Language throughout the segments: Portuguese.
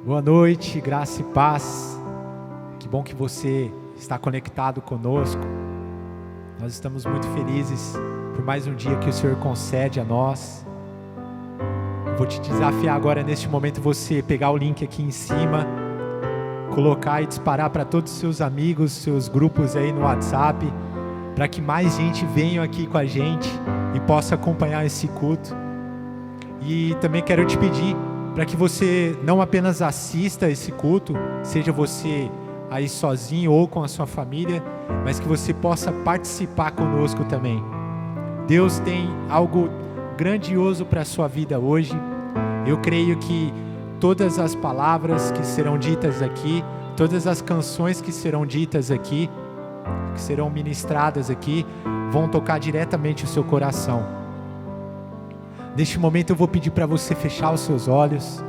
Boa noite, graça e paz. Que bom que você está conectado conosco. Nós estamos muito felizes por mais um dia que o Senhor concede a nós. Eu vou te desafiar agora neste momento você pegar o link aqui em cima, colocar e disparar para todos os seus amigos, seus grupos aí no WhatsApp, para que mais gente venha aqui com a gente e possa acompanhar esse culto. E também quero te pedir para que você não apenas assista esse culto, seja você aí sozinho ou com a sua família, mas que você possa participar conosco também. Deus tem algo grandioso para a sua vida hoje. Eu creio que todas as palavras que serão ditas aqui, todas as canções que serão ditas aqui, que serão ministradas aqui, vão tocar diretamente o seu coração. Neste momento eu vou pedir para você fechar os seus olhos.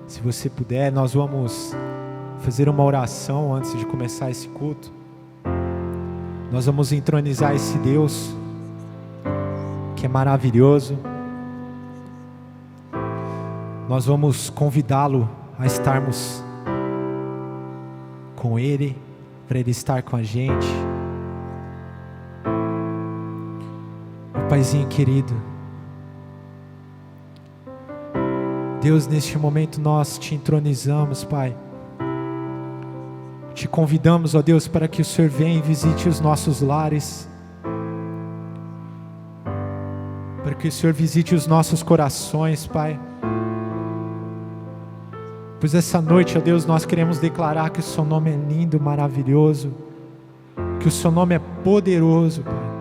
Se você puder, nós vamos fazer uma oração antes de começar esse culto. Nós vamos entronizar esse Deus que é maravilhoso. Nós vamos convidá-lo a estarmos com Ele, para Ele estar com a gente. Meu Paizinho querido, Deus, neste momento nós te entronizamos, Pai. Te convidamos, ó Deus, para que o Senhor venha e visite os nossos lares, para que o Senhor visite os nossos corações, Pai. Pois essa noite, ó Deus, nós queremos declarar que o Seu nome é lindo, maravilhoso, que o Seu nome é poderoso, Pai.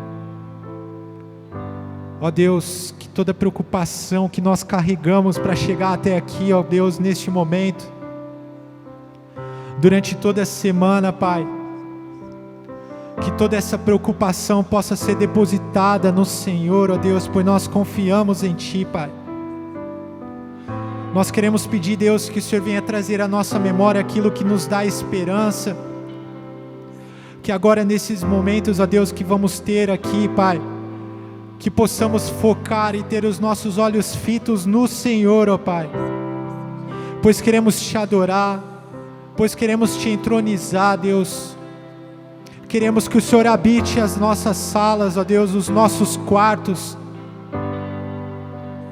Ó Deus, que toda preocupação que nós carregamos para chegar até aqui, ó Deus, neste momento, durante toda a semana, Pai, que toda essa preocupação possa ser depositada no Senhor, ó Deus, pois nós confiamos em Ti, Pai. Nós queremos pedir, Deus, que o Senhor venha trazer à nossa memória aquilo que nos dá esperança, que agora nesses momentos, ó Deus, que vamos ter aqui, Pai, que possamos focar e ter os nossos olhos fitos no Senhor, ó Pai, pois queremos Te adorar, pois queremos Te entronizar, Deus. Queremos que o Senhor habite as nossas salas, ó Deus, os nossos quartos,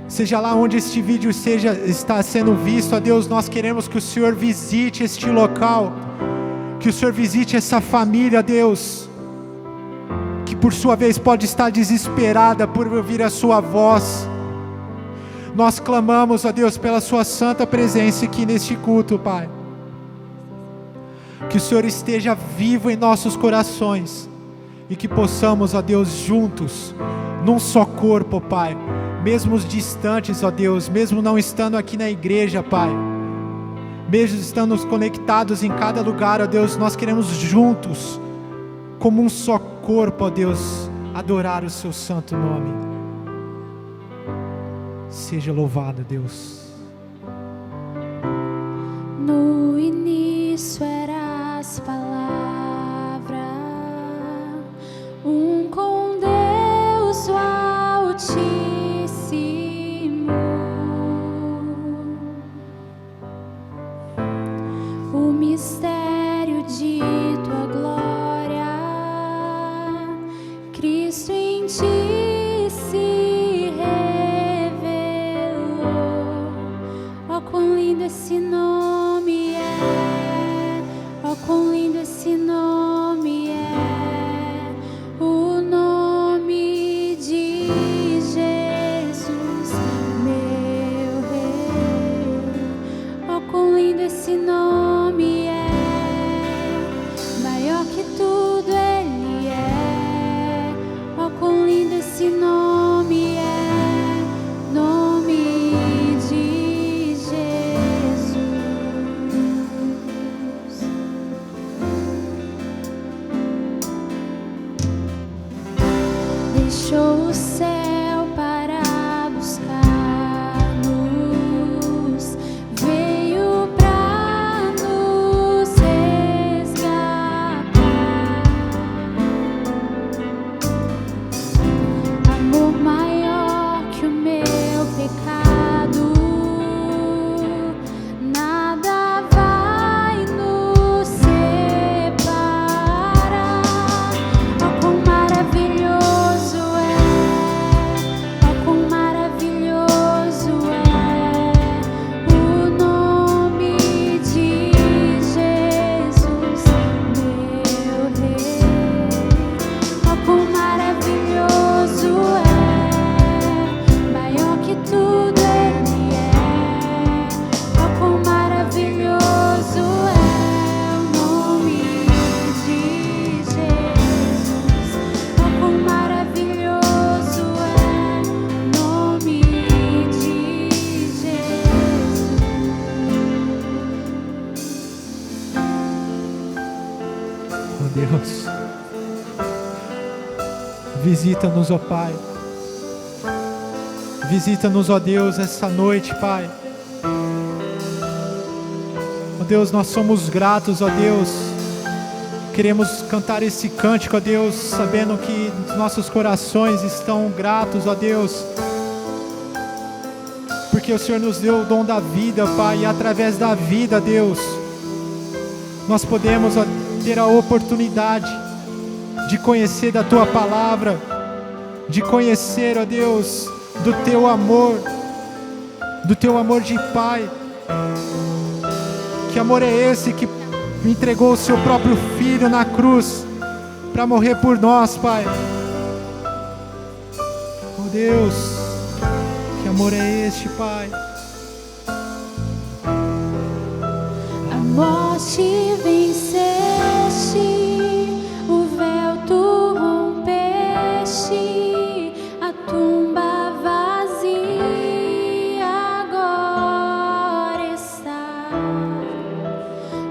seja lá onde este vídeo está sendo visto, ó Deus, nós queremos que o Senhor visite este local, que o Senhor visite essa família, Deus, que por sua vez pode estar desesperada por ouvir a Sua voz. Nós clamamos, ó Deus, pela Sua santa presença aqui neste culto, Pai. Que o Senhor esteja vivo em nossos corações e que possamos, ó Deus, juntos, num só corpo, Pai, mesmo os distantes, ó Deus, mesmo não estando aqui na igreja, Pai, mesmo estando conectados em cada lugar, ó Deus, nós queremos juntos, como um só corpo, ó Deus, adorar o Seu santo nome. Seja louvado, Deus. No início eras palavra, com Deus o Altíssimo, o mistério de Tua glória, Cristo em Ti se revelou. Oh, quão lindo esse nome é, oh, quão lindo esse nome é, o nome de Jesus, meu Rei. Oh, quão lindo esse nome é, maior que tudo Ele é. Oh, quão lindo esse nome é, nome de Jesus. Deixou o céu para buscar-nos, veio para Deus. Visita-nos, ó Pai. Visita-nos, ó Deus, essa noite, Pai. Ó Deus, nós somos gratos, ó Deus. Queremos cantar esse cântico, ó Deus, sabendo que nossos corações estão gratos, ó Deus, porque o Senhor nos deu o dom da vida, Pai, e através da vida, Deus, nós podemos, ó, ter a oportunidade de conhecer da Tua Palavra, de conhecer, ó Deus, do Teu amor de Pai. Que amor é esse que entregou o Seu próprio Filho na cruz para morrer por nós, Pai? Oh Deus, que amor é este, Pai? A morte venceste, o véu tu rompeste, a tumba vazia agora está.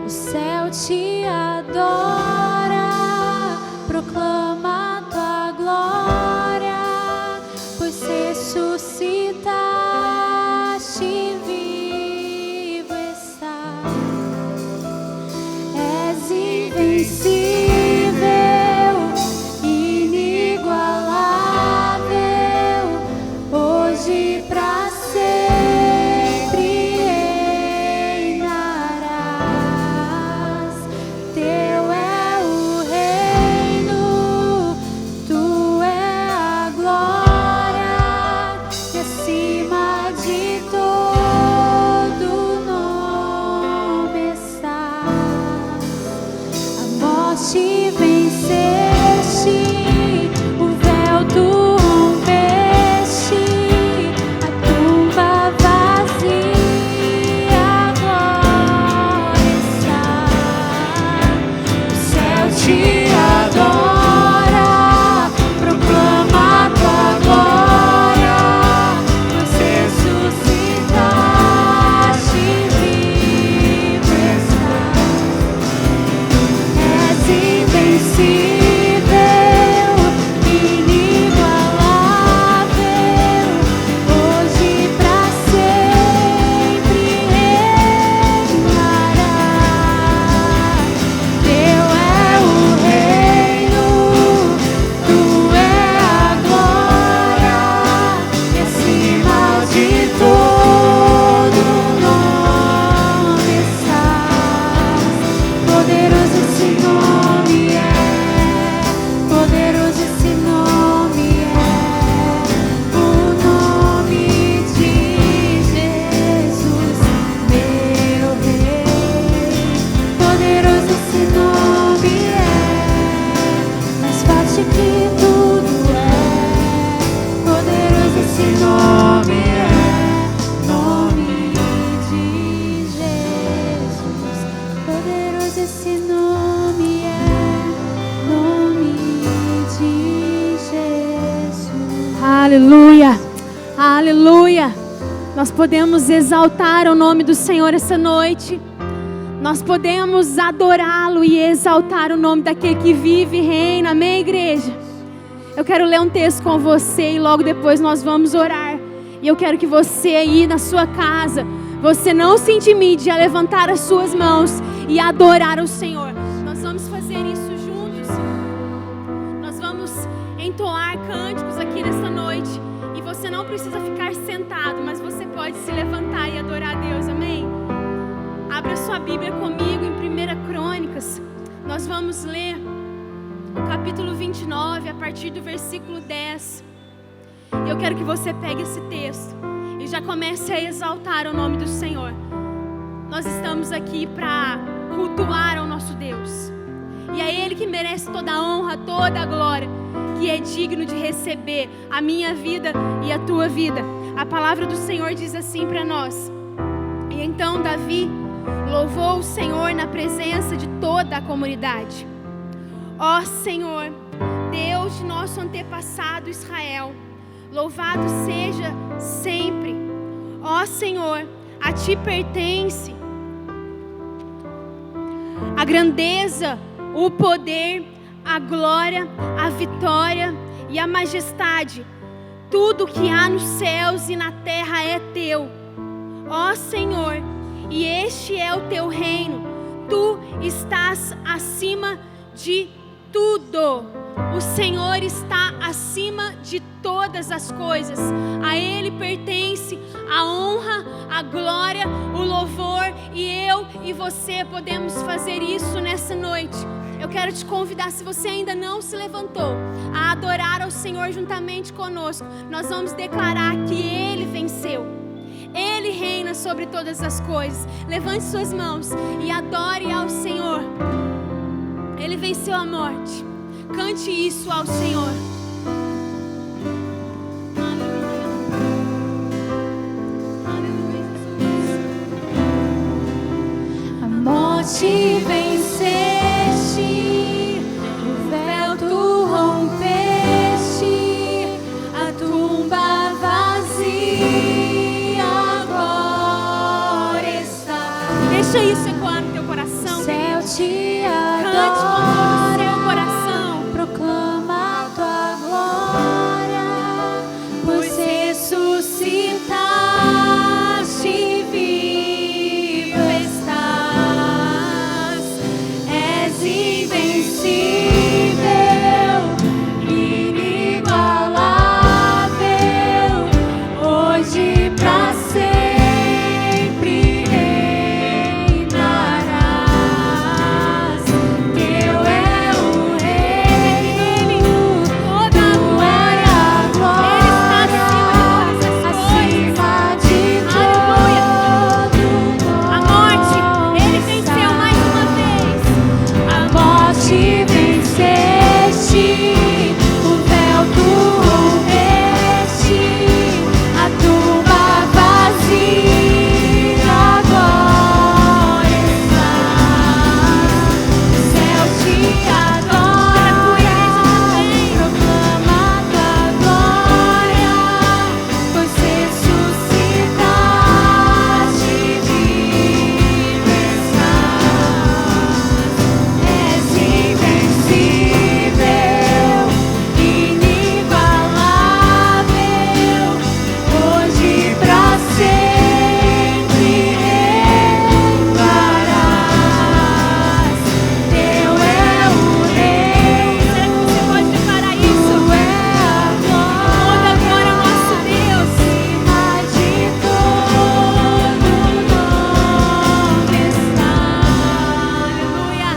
O céu te adora, proclama tua glória, pois ressuscitaste, vivo está. És invencível, inigualável, hoje pra sempre reinarás. Teu é o reino, tu é a glória, e acima de todo nome estás. A morte venceste, o véu tu rompeste, a tumba vazia agora está. O céu te adora, proclama tua glória, pois ressuscitaste, vivo estás. És invencível, inigualável, hoje pra sempre reinarás. Teu é o reino, tu é a glória, e acima de todo nome estás. Poderoso esse nome é, poderoso esse nome é, o nome de Jesus, meu Rei. Poderoso esse nome é, mais forte que tudo é. Poderoso esse nome é, nome de Jesus. Poderoso esse nome é, nome de Jesus. Aleluia, aleluia. Nós podemos exaltar o nome do Senhor essa noite. Nós podemos adorá-lo e exaltar o nome daquele que vive e reina. Amém, igreja? Eu quero ler um texto com você e logo depois nós vamos orar. E eu quero que você aí na sua casa, você não se intimide a levantar as suas mãos e adorar o Senhor. Nós vamos fazer isso juntos. Nós vamos entoar cânticos aqui nessa noite. E você não precisa ficar sentado, mas você pode se levantar e adorar a Deus. Amém? Abra sua Bíblia comigo em 1 Crônicas. Nós vamos ler o capítulo 29, a partir do versículo 10. E eu quero que você pegue esse texto e já comece a exaltar o nome do Senhor. Nós estamos aqui para cultuar ao nosso Deus. E é Ele que merece toda a honra, toda a glória, que é digno de receber a minha vida e a tua vida. A palavra do Senhor diz assim para nós: e então Davi louvou o Senhor na presença de toda a comunidade. Ó Senhor, Deus de nosso antepassado Israel, louvado seja sempre. Ó Senhor, a Ti pertence a grandeza o poder, a glória, a vitória e a majestade. Tudo que há nos céus e na terra é teu, ó Senhor, e este é o teu reino. Tu estás acima de tudo. O Senhor está acima de todas as coisas. A Ele pertence a honra, a glória, o louvor. E eu e você podemos fazer isso nessa noite. Eu quero te convidar, se você ainda não se levantou, a adorar ao Senhor juntamente conosco. Nós vamos declarar que Ele venceu. Ele reina sobre todas as coisas. Levante suas mãos e adore ao Senhor. Ele venceu a morte. Cante isso ao Senhor. Aleluia, Jesus. A morte venceste, o véu tu rompeste, a tumba vazia agora está. Deixa isso ecoar no teu coração. Céu te Cante com todo o adora, seu coração. proclama a tua glória, pois ressuscitaste, vivo estás, és invencível, inigualável, hoje pra sempre reinarás. Teu é o reino, toda a glória, acima de Aleluia. todo A morte, Ele venceu mais uma vez. a morte venceste, o véu tu rompeste, a tumba vazia agora está. O céu te adora, proclama a tua glória, pois ressuscitaste, vivo estás. És invencível, inigualável, hoje pra sempre reinarás. Teu é o reino, Será que você pode declarar isso? tu é a Toda glória, glória ao nosso Deus. acima de todo nome está. Aleluia,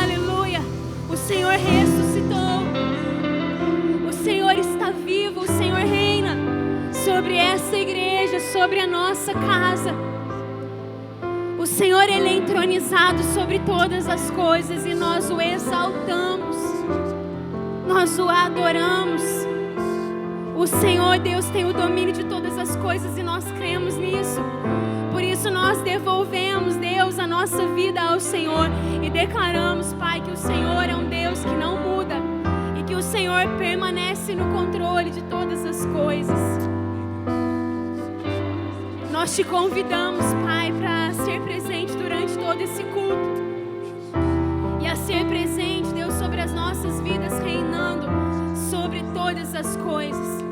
aleluia. O Senhor ressuscitou. O Senhor está vivo. O Senhor reina sobre essa igreja, sobre a nossa casa. O Senhor, Ele é entronizado sobre todas as coisas e nós o exaltamos. Nós o adoramos. O Senhor Deus tem o domínio de todas as coisas e nós cremos nisso. Por isso nós devolvemos, Deus, a nossa vida ao Senhor e declaramos, Pai, que o Senhor é um Deus que não muda e que o Senhor permanece no controle de todas as coisas. Nós te convidamos, Pai, para ser presente durante todo esse culto e a ser presente, Deus, sobre as nossas vidas, reinando sobre todas as coisas.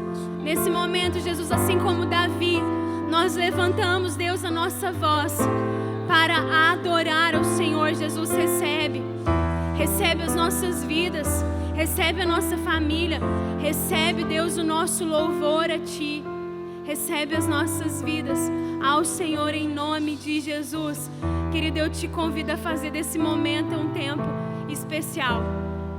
Nesse momento, Jesus, assim como Davi, nós levantamos, Deus, a nossa voz para adorar ao Senhor. Jesus, recebe as nossas vidas, recebe a nossa família, recebe, Deus, o nosso louvor a Ti, recebe as nossas vidas ao Senhor em nome de Jesus. Querido, eu te convido a fazer desse momento um tempo especial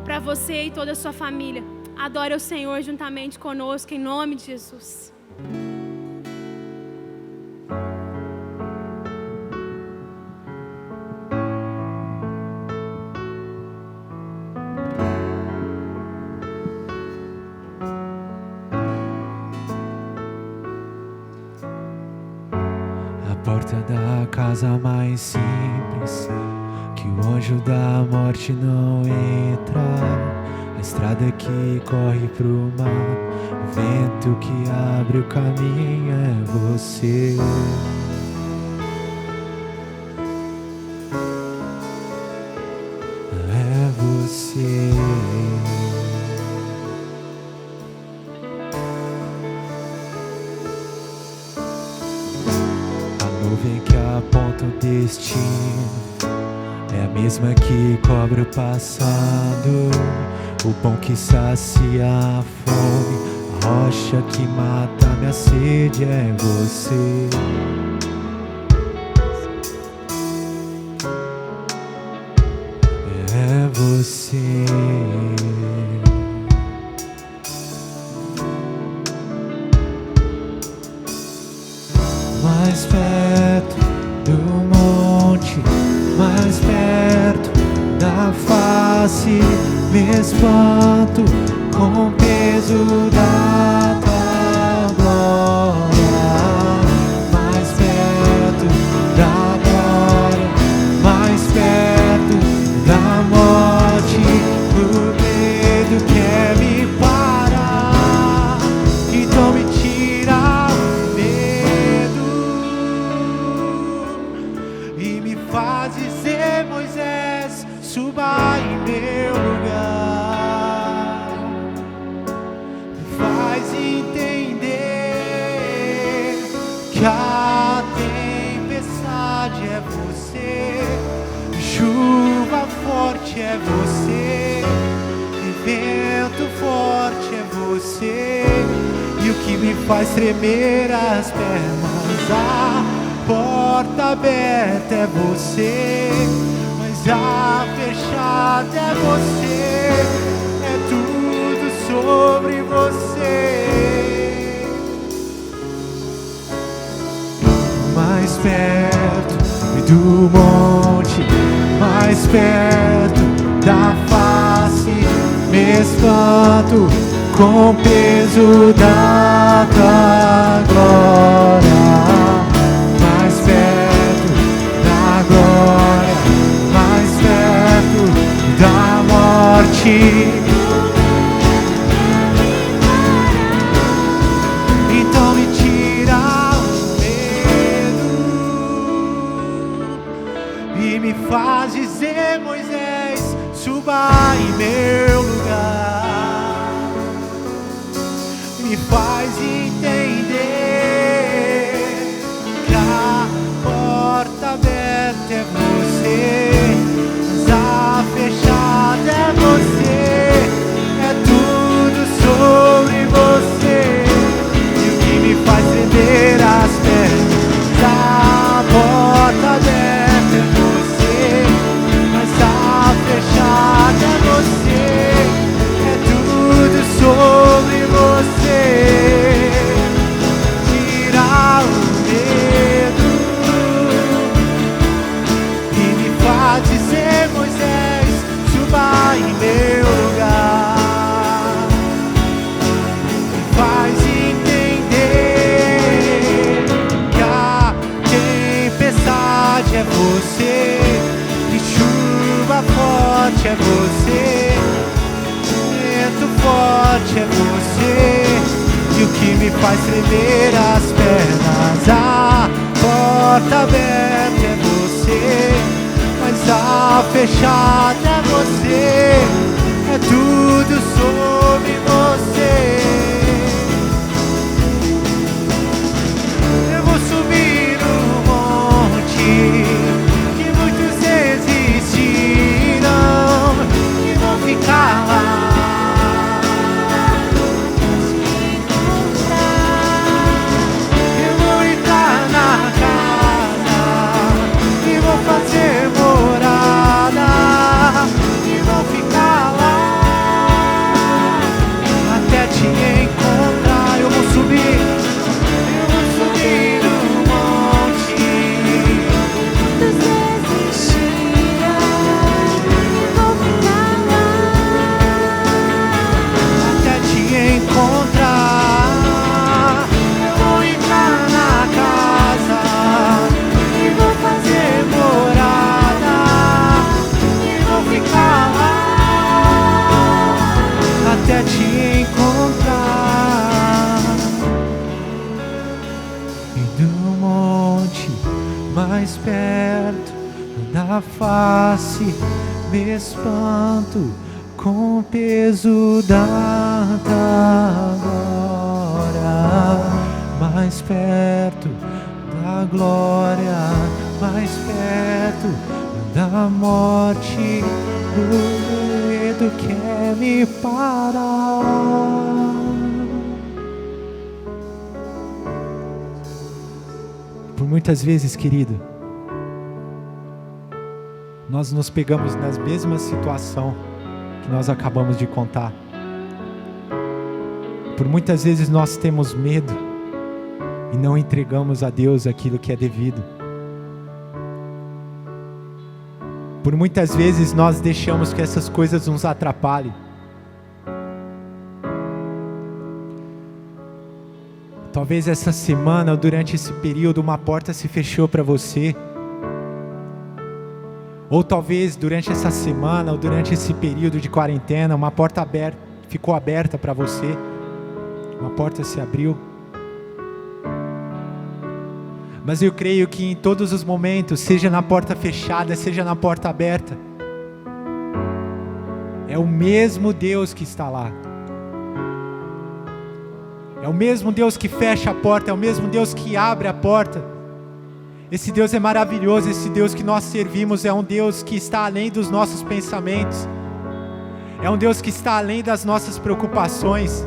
para você e toda a sua família. Adore ao Senhor juntamente conosco em nome de Jesus. A porta da casa mais simples, que o anjo da morte não entra. A estrada que corre pro mar, o vento que abre o caminho é você. É nuvem que aponta o destino é a mesma que cobre o passado. O pão que sacia a fome, a rocha que mata minha sede é você. É você. Mais perto do monte, mais perto da face, me espanto com o peso da tua glória. Mais perto da glória, mais perto da morte, o medo quer me parar, então me tira o medo e me faz dizer: Moisés, suba em meu lugar. Me faz entender que a tempestade é você, chuva forte é você, e vento forte é você, e o que me faz tremer as pernas, a porta aberta é você, mas a fechada é você, é tudo sobre você. Mais perto do monte, mais perto da face, me espanto com o peso da tua glória. Mais perto da glória, mais perto da morte, então me tira o medo e me faz dizer: Moisés, suba em meu lugar. Me faz entender que a porta aberta é você, mas a fechada é você, é tudo sobre você, e o que me faz tremer as pernas, a porta aberta é você, mas a fechada é você, é tudo sobre você. Tira o medo e me faz dizer: Moisés, suba em meu lugar. Me faz entender que a tempestade é você, que chuva forte é você, vento forte é você, e o que me faz tremer as pernas, a porta aberta é você, mas a fechada é você, é tudo sobre você. Eu vou subir no monte que muitos existirão e vão ficar lá. Eu vou entrar na casa e vou fazer morada e vou ficar lá até te encontrar. Eu vou subir no monte. Até te encontrar, eu vou entrar na casa e vou fazer morada e vou ficar lá até te encontrar. E do monte mais perto da face, me espanto com o peso da tua glória. Mais perto da tua glória, mais perto da morte, o medo quer me parar. Por muitas vezes, querido, nós nos pegamos na mesma situação que nós acabamos de contar. Por muitas vezes nós temos medo e não entregamos a Deus aquilo que é devido. Por muitas vezes nós deixamos que essas coisas nos atrapalhem. Talvez essa semana ou durante esse período uma porta se fechou para você. Ou talvez durante essa semana ou durante esse período de quarentena uma porta ficou aberta para você. Uma porta se abriu. Mas eu creio que em todos os momentos, seja na porta fechada, seja na porta aberta, é o mesmo Deus que está lá. É o mesmo Deus que fecha a porta, é o mesmo Deus que abre a porta. Esse Deus é maravilhoso, esse Deus que nós servimos é um Deus que está além dos nossos pensamentos. É um Deus que está além das nossas preocupações.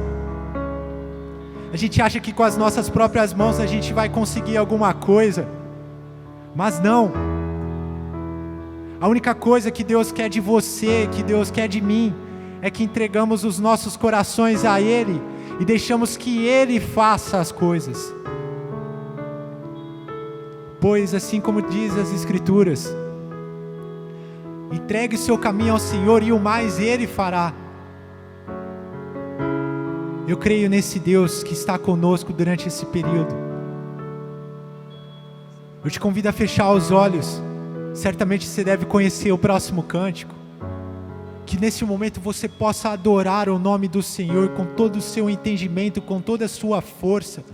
A gente acha que com as nossas próprias mãos a gente vai conseguir alguma coisa, mas não. A única coisa que Deus quer de você, que Deus quer de mim, é que entregamos os nossos corações a Ele e deixamos que Ele faça as coisas. Pois assim como diz as Escrituras, entregue o seu caminho ao Senhor e o mais Ele fará. Eu creio nesse Deus que está conosco durante esse período. Eu te convido a fechar os olhos. Certamente você deve conhecer o próximo cântico. Que nesse momento você possa adorar o nome do Senhor com todo o seu entendimento, com toda a sua força.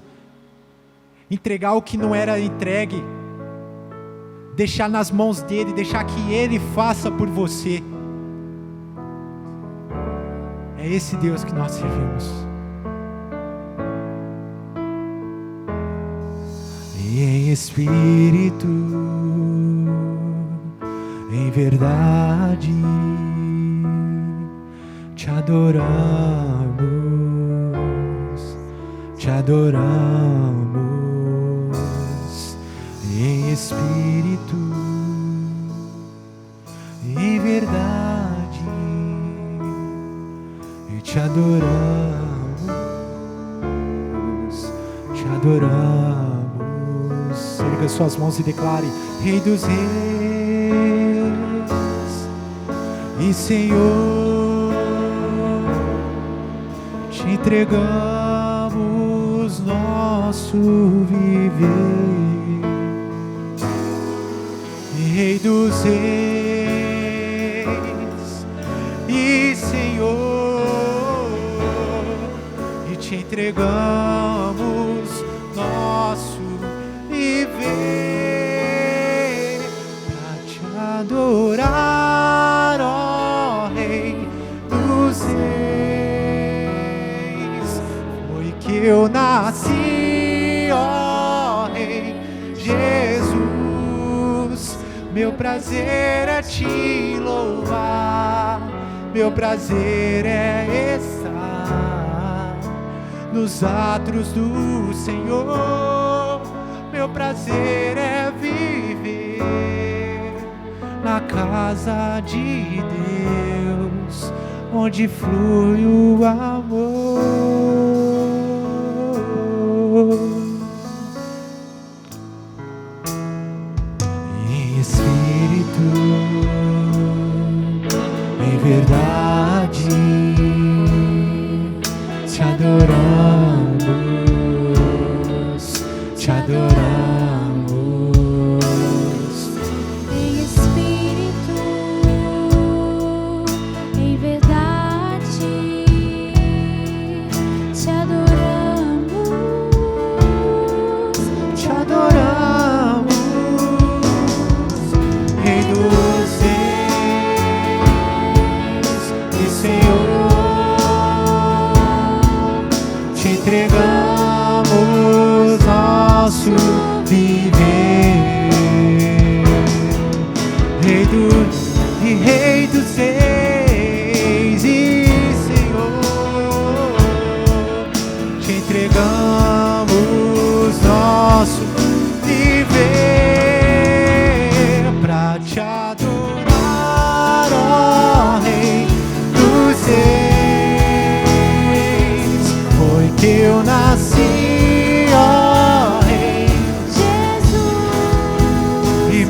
Entregar o que não era entregue. Deixar nas mãos dEle, deixar que Ele faça por você. É esse Deus que nós servimos. E em espírito, em verdade, te adoramos, te adoramos. Em espírito, em verdade, e te adoramos, te adoramos. Erga suas mãos e declare: Rei dos Reis e Senhor, te entregamos nosso viver. Rei dos Reis e Senhor, e te entregamos nosso viver pra te adorar, ó Rei dos Reis. Foi que eu nasci, ó Rei Jesus. Meu prazer é te louvar, meu prazer é estar nos átrios do Senhor. Meu prazer é viver na casa de Deus, onde flui o amor. Espírito, em verdade, te adoramos, te adoramos. Em espírito, em verdade, te adoramos, Te adoramos, Rei dos Reis e Senhor.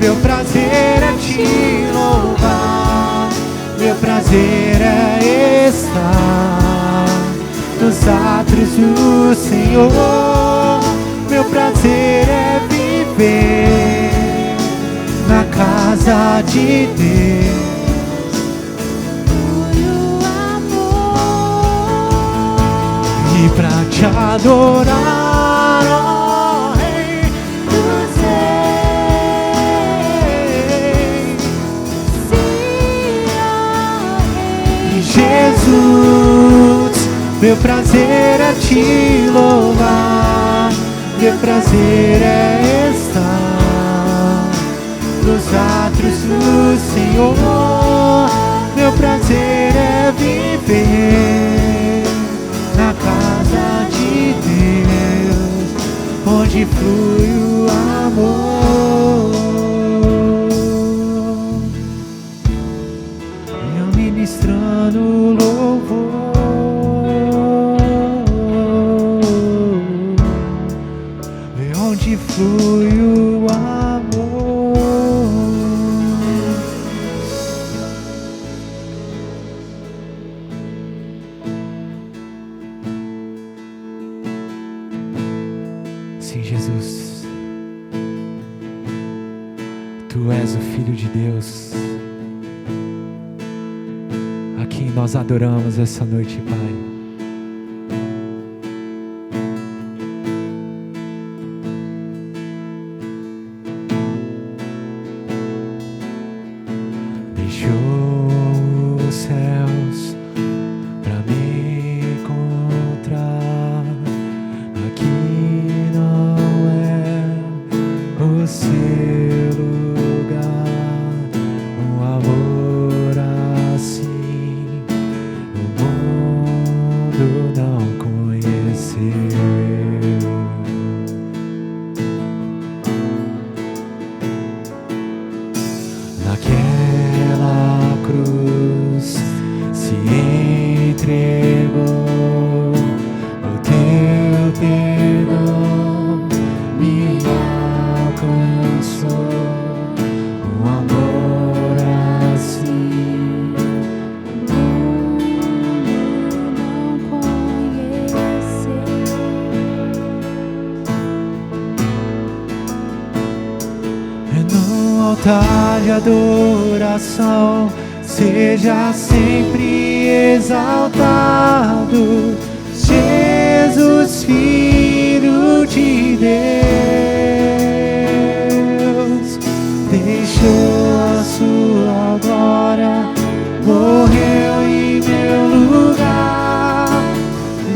Meu prazer é te louvar, meu prazer é estar nos átrios do Senhor. Meu prazer é viver na casa de Deus. E pra te adorar, ó Rei dos Reis. E Jesus, meu prazer é te louvar, meu prazer é estar nos átrios do Senhor. Meu prazer é viver na casa de Deus, onde flui o amor. Eu ministrando louvor, onde flui o amor. Sim, Jesus, Tu és o Filho de Deus, a quem nós adoramos essa noite, Pai. Deixou os céus pra me encontrar. Aqui não é o seu lugar. Um amor assim o mundo não conheceu. Naquela cruz se entregou, o teu perdão me alcançou. Um amor assim o mundo não conheceu. no altar de adoração seja sempre exaltado, Jesus, Filho de Deus. Deixou a sua glória, morreu em meu lugar.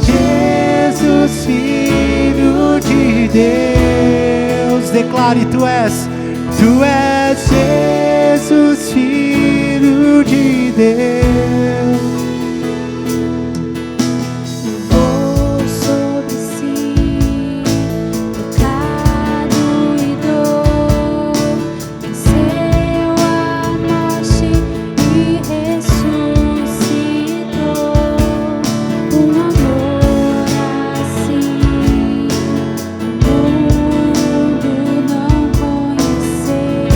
Jesus, Filho de Deus. Declare: Tu és Jesus, Filho de Deus. Levou sobre si pecado e dor, venceu a morte e ressuscitou. Um amor assim o mundo não conheceu.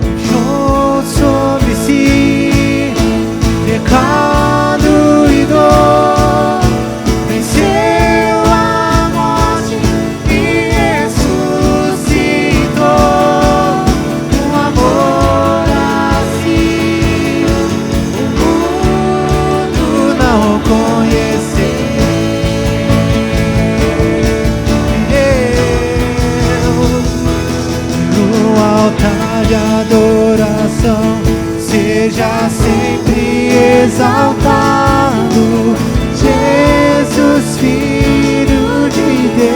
Deixou sobre si pecado e dor, venceu a morte e ressuscitou. Um amor assim o mundo não conheceu. No altar de adoração seja sempre exaltado, Jesus, Filho de Deus.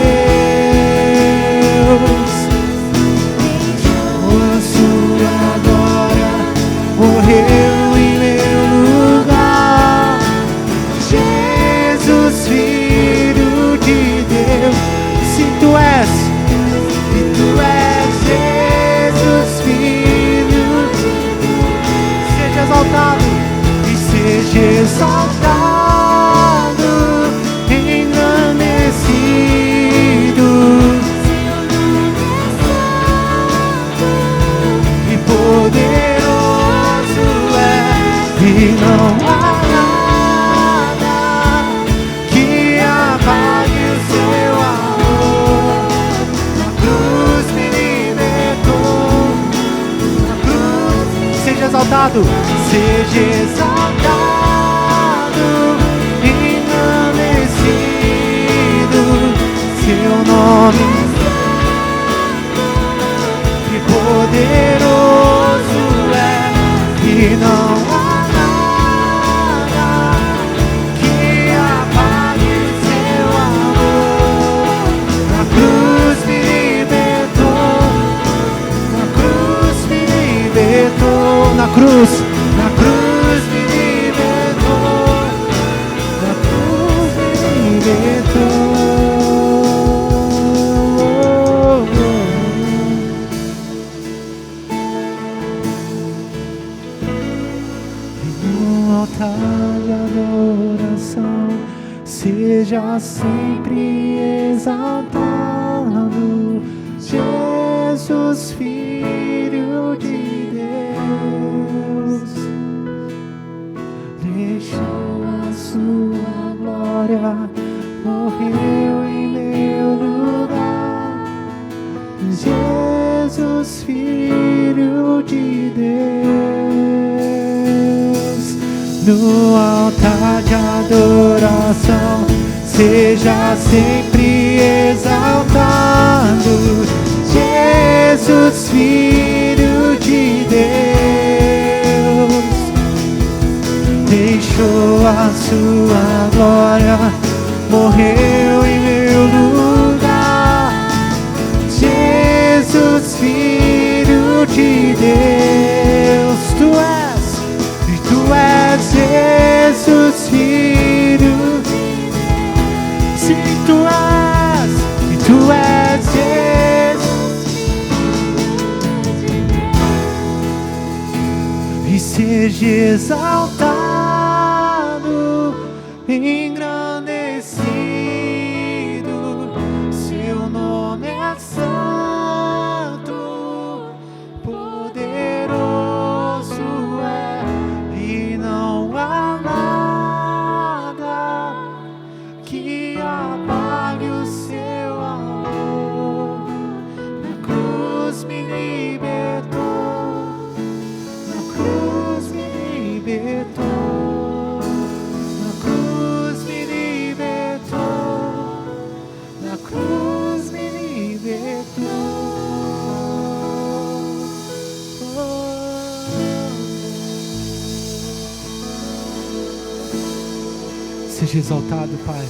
A sua glória morreu em meu lugar. Jesus, Filho de Deus. Se Tu és, e Tu és Jesus, Filho de Deus. Seja exaltado e seja exaltado em grandeza. exaltado, seja exaltado, engrandecido, seu nome que poderoso é, que não há nada que apague seu amor. Na cruz me libertou, na cruz me libertou, na cruz me libertou, na cruz me libertou. De adoração, seja sempre exaltado, Jesus, Filho de Deus, deixou a sua glória, morreu em meu lugar, Jesus, Filho de Deus. No altar de adoração, seja sempre exaltado, Jesus, Filho de Deus, deixou a sua glória, morreu em meu lugar, Jesus, Filho de Deus, tu és Jesus, Filho, sim, tu és Jesus, e seja exaltado, engrandecido, seu nome é santo, poderoso é, e não há nada que apague o seu amor. Na cruz me libertou, na cruz me libertou, na cruz me libertou, na cruz me libertou. Seja exaltado, Pai.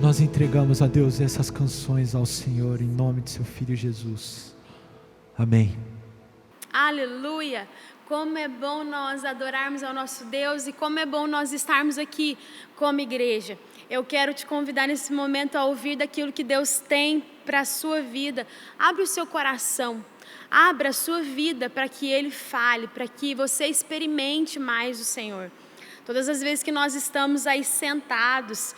Nós entregamos a Deus essas canções ao Senhor, em nome de seu Filho Jesus. Amém. Aleluia! Como é bom nós adorarmos ao nosso Deus e como é bom nós estarmos aqui como igreja. Eu quero te convidar nesse momento a ouvir daquilo que Deus tem para a sua vida. Abre o seu coração, abra a sua vida para que Ele fale, para que você experimente mais o Senhor. Todas as vezes que nós estamos aí sentados,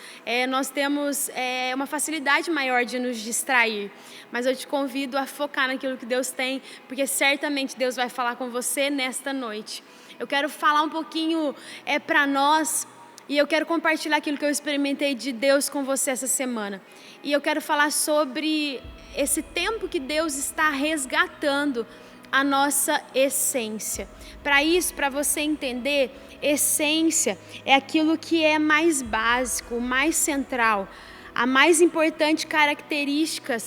nós temos uma facilidade maior de nos distrair. Mas eu te convido a focar naquilo que Deus tem, porque certamente Deus vai falar com você nesta noite. Eu quero falar um pouquinho para nós, e eu quero compartilhar aquilo que eu experimentei de Deus com você essa semana. E eu quero falar sobre esse tempo que Deus está resgatando a nossa essência. Para isso, para você entender, essência é aquilo que é mais básico, mais central, a mais importante característica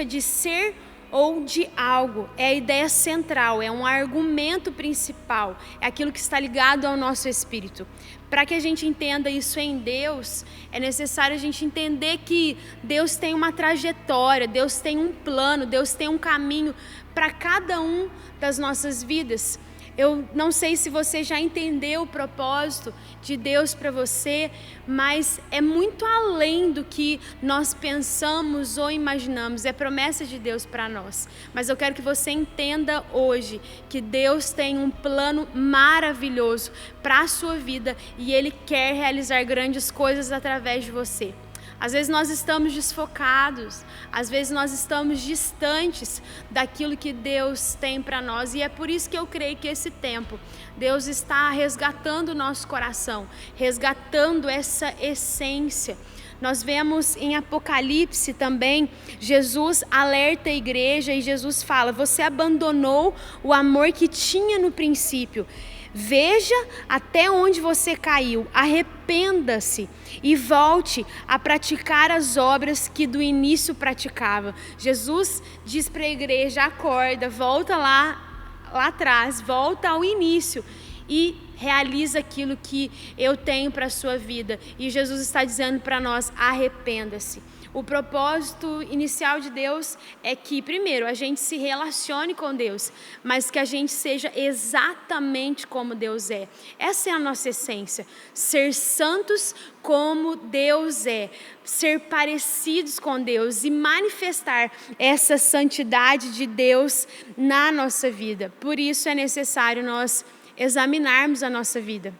de ser ou de algo, é a ideia central, é um argumento principal, é aquilo que está ligado ao nosso espírito. Para que a gente entenda isso em Deus, é necessário a gente entender que Deus tem uma trajetória, Deus tem um plano, Deus tem um caminho para cada um das nossas vidas. Eu não sei se você já entendeu o propósito de Deus para você, mas é muito além do que nós pensamos ou imaginamos, é promessa de Deus para nós. Mas eu quero que você entenda hoje que Deus tem um plano maravilhoso para a sua vida e Ele quer realizar grandes coisas através de você. Às vezes nós estamos desfocados, às vezes nós estamos distantes daquilo que Deus tem para nós. E é por isso que eu creio que esse tempo, Deus está resgatando o nosso coração, resgatando essa essência. Nós vemos em Apocalipse também, Jesus alerta a igreja e Jesus fala: você abandonou o amor que tinha no princípio. Veja até onde você caiu, arrependa-se e volte a praticar as obras que do início praticava. Jesus diz para a igreja: acorda, volta lá atrás, volta ao início e realiza aquilo que eu tenho para a sua vida. E Jesus está dizendo para nós: arrependa-se. O propósito inicial de Deus é que, primeiro, a gente se relacione com Deus, mas que a gente seja exatamente como Deus é. Essa é a nossa essência, ser santos como Deus é, ser parecidos com Deus e manifestar essa santidade de Deus na nossa vida. Por isso é necessário nós examinarmos a nossa vida,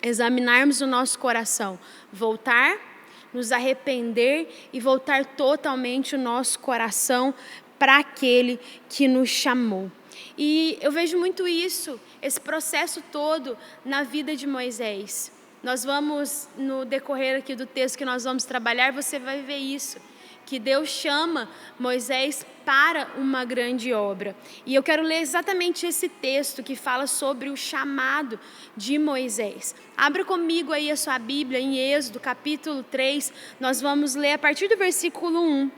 examinarmos o nosso coração, voltar, nos arrepender e voltar totalmente o nosso coração para aquele que nos chamou. E eu vejo muito isso, esse processo todo na vida de Moisés. Nós vamos, no decorrer aqui do texto que nós vamos trabalhar, você vai ver isso, que Deus chama Moisés para uma grande obra. E eu quero ler exatamente esse texto que fala sobre o chamado de Moisés. Abra comigo aí a sua Bíblia em Êxodo, capítulo 3, nós vamos ler a partir do versículo 1.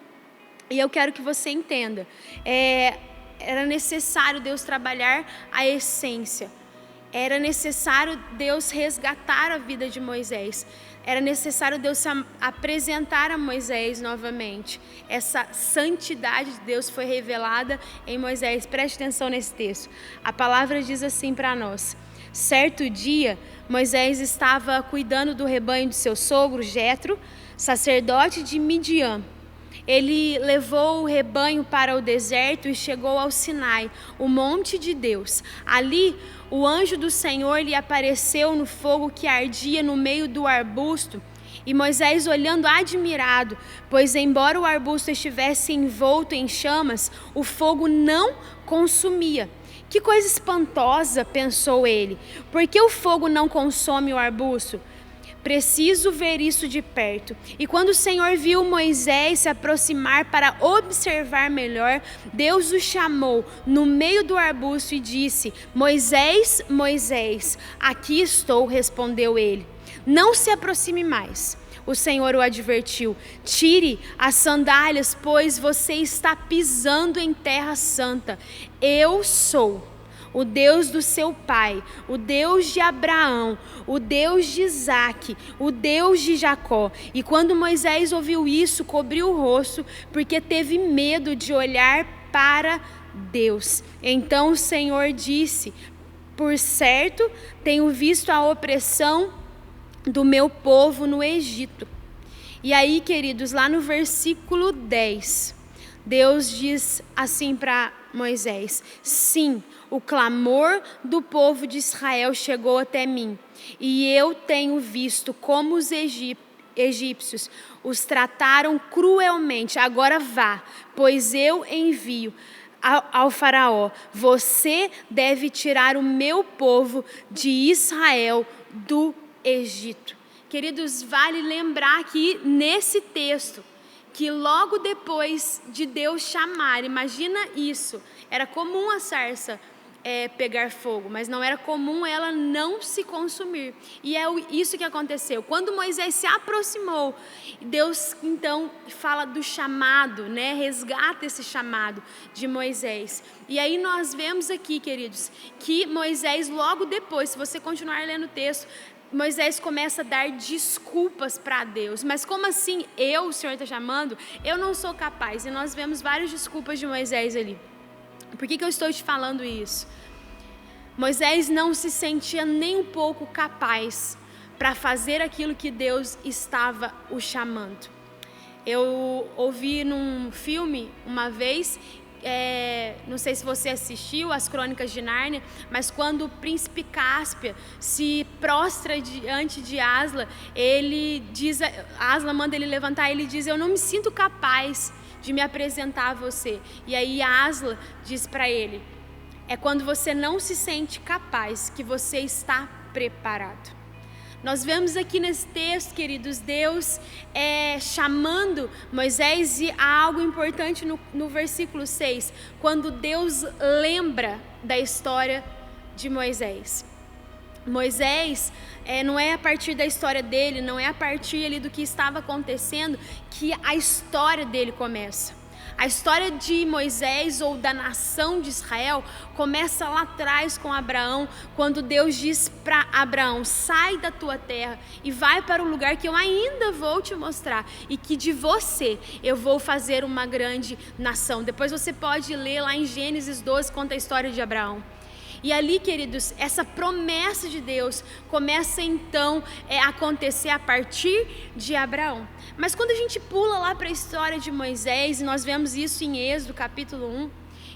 E eu quero que você entenda, era necessário Deus trabalhar a essência, era necessário Deus resgatar a vida de Moisés. Era necessário Deus se apresentar a Moisés novamente. Essa santidade de Deus foi revelada em Moisés. Preste atenção nesse texto. A palavra diz assim para nós: certo dia, Moisés estava cuidando do rebanho de seu sogro, Jetro, sacerdote de Midian. Ele levou o rebanho para o deserto e chegou ao Sinai, o monte de Deus. Ali, o anjo do Senhor lhe apareceu no fogo que ardia no meio do arbusto. E Moisés, olhando admirado, pois embora o arbusto estivesse envolto em chamas, o fogo não consumia. Que coisa espantosa, pensou ele. Por que o fogo não consome o arbusto? Preciso ver isso de perto. E quando o Senhor viu Moisés se aproximar para observar melhor, Deus o chamou no meio do arbusto e disse: Moisés, Moisés, aqui estou, respondeu ele. Não se aproxime mais. O Senhor o advertiu: tire as sandálias, pois você está pisando em terra santa. Eu sou o Deus do seu pai, o Deus de Abraão, o Deus de Isaque, o Deus de Jacó. E quando Moisés ouviu isso, cobriu o rosto, porque teve medo de olhar para Deus. Então o Senhor disse: por certo, tenho visto a opressão do meu povo no Egito. E aí, queridos, lá no versículo 10, Deus diz assim para Moisés: sim, o clamor do povo de Israel chegou até mim, e eu tenho visto como os egípcios os trataram cruelmente. Agora vá, pois eu envio ao faraó. Você deve tirar o meu povo de Israel do Egito. Queridos, vale lembrar aqui nesse texto que logo depois de Deus chamar, imagina isso, era comum a sarça pegar fogo, mas não era comum ela não se consumir. E é isso que aconteceu. Quando Moisés se aproximou, Deus então fala do chamado, né? Resgata esse chamado de Moisés. E aí nós vemos aqui, queridos, que Moisés logo depois, se você continuar lendo o texto, Moisés começa a dar desculpas para Deus. Mas como assim o Senhor está chamando? Eu não sou capaz. E nós vemos várias desculpas de Moisés ali. Por que eu estou te falando isso? Moisés não se sentia nem um pouco capaz para fazer aquilo que Deus estava o chamando. Eu ouvi num filme uma vez não sei se você assistiu as Crônicas de Nárnia, mas quando o príncipe Cáspia se prostra diante de Asla, Asla manda ele levantar, ele diz: eu não me sinto capaz de me apresentar a você. E aí Asla diz para ele: é quando você não se sente capaz que você está preparado. Nós vemos aqui nesse texto, queridos, Deus chamando Moisés, e há algo importante no versículo 6, quando Deus lembra da história de Moisés. Moisés, não é a partir da história dele, não é a partir ali do que estava acontecendo que a história dele começa. A história de Moisés, ou da nação de Israel, começa lá atrás com Abraão, quando Deus diz para Abraão: sai da tua terra e vai para um lugar que eu ainda vou te mostrar, e que de você eu vou fazer uma grande nação. Depois você pode ler lá em Gênesis 12, conta a história de Abraão. E ali, queridos, essa promessa de Deus começa então a acontecer a partir de Abraão. Mas quando a gente pula lá para a história de Moisés, e nós vemos isso em Êxodo capítulo 1,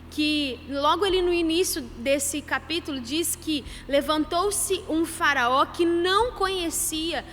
que logo ali no início desse capítulo diz que levantou-se um faraó que não conhecia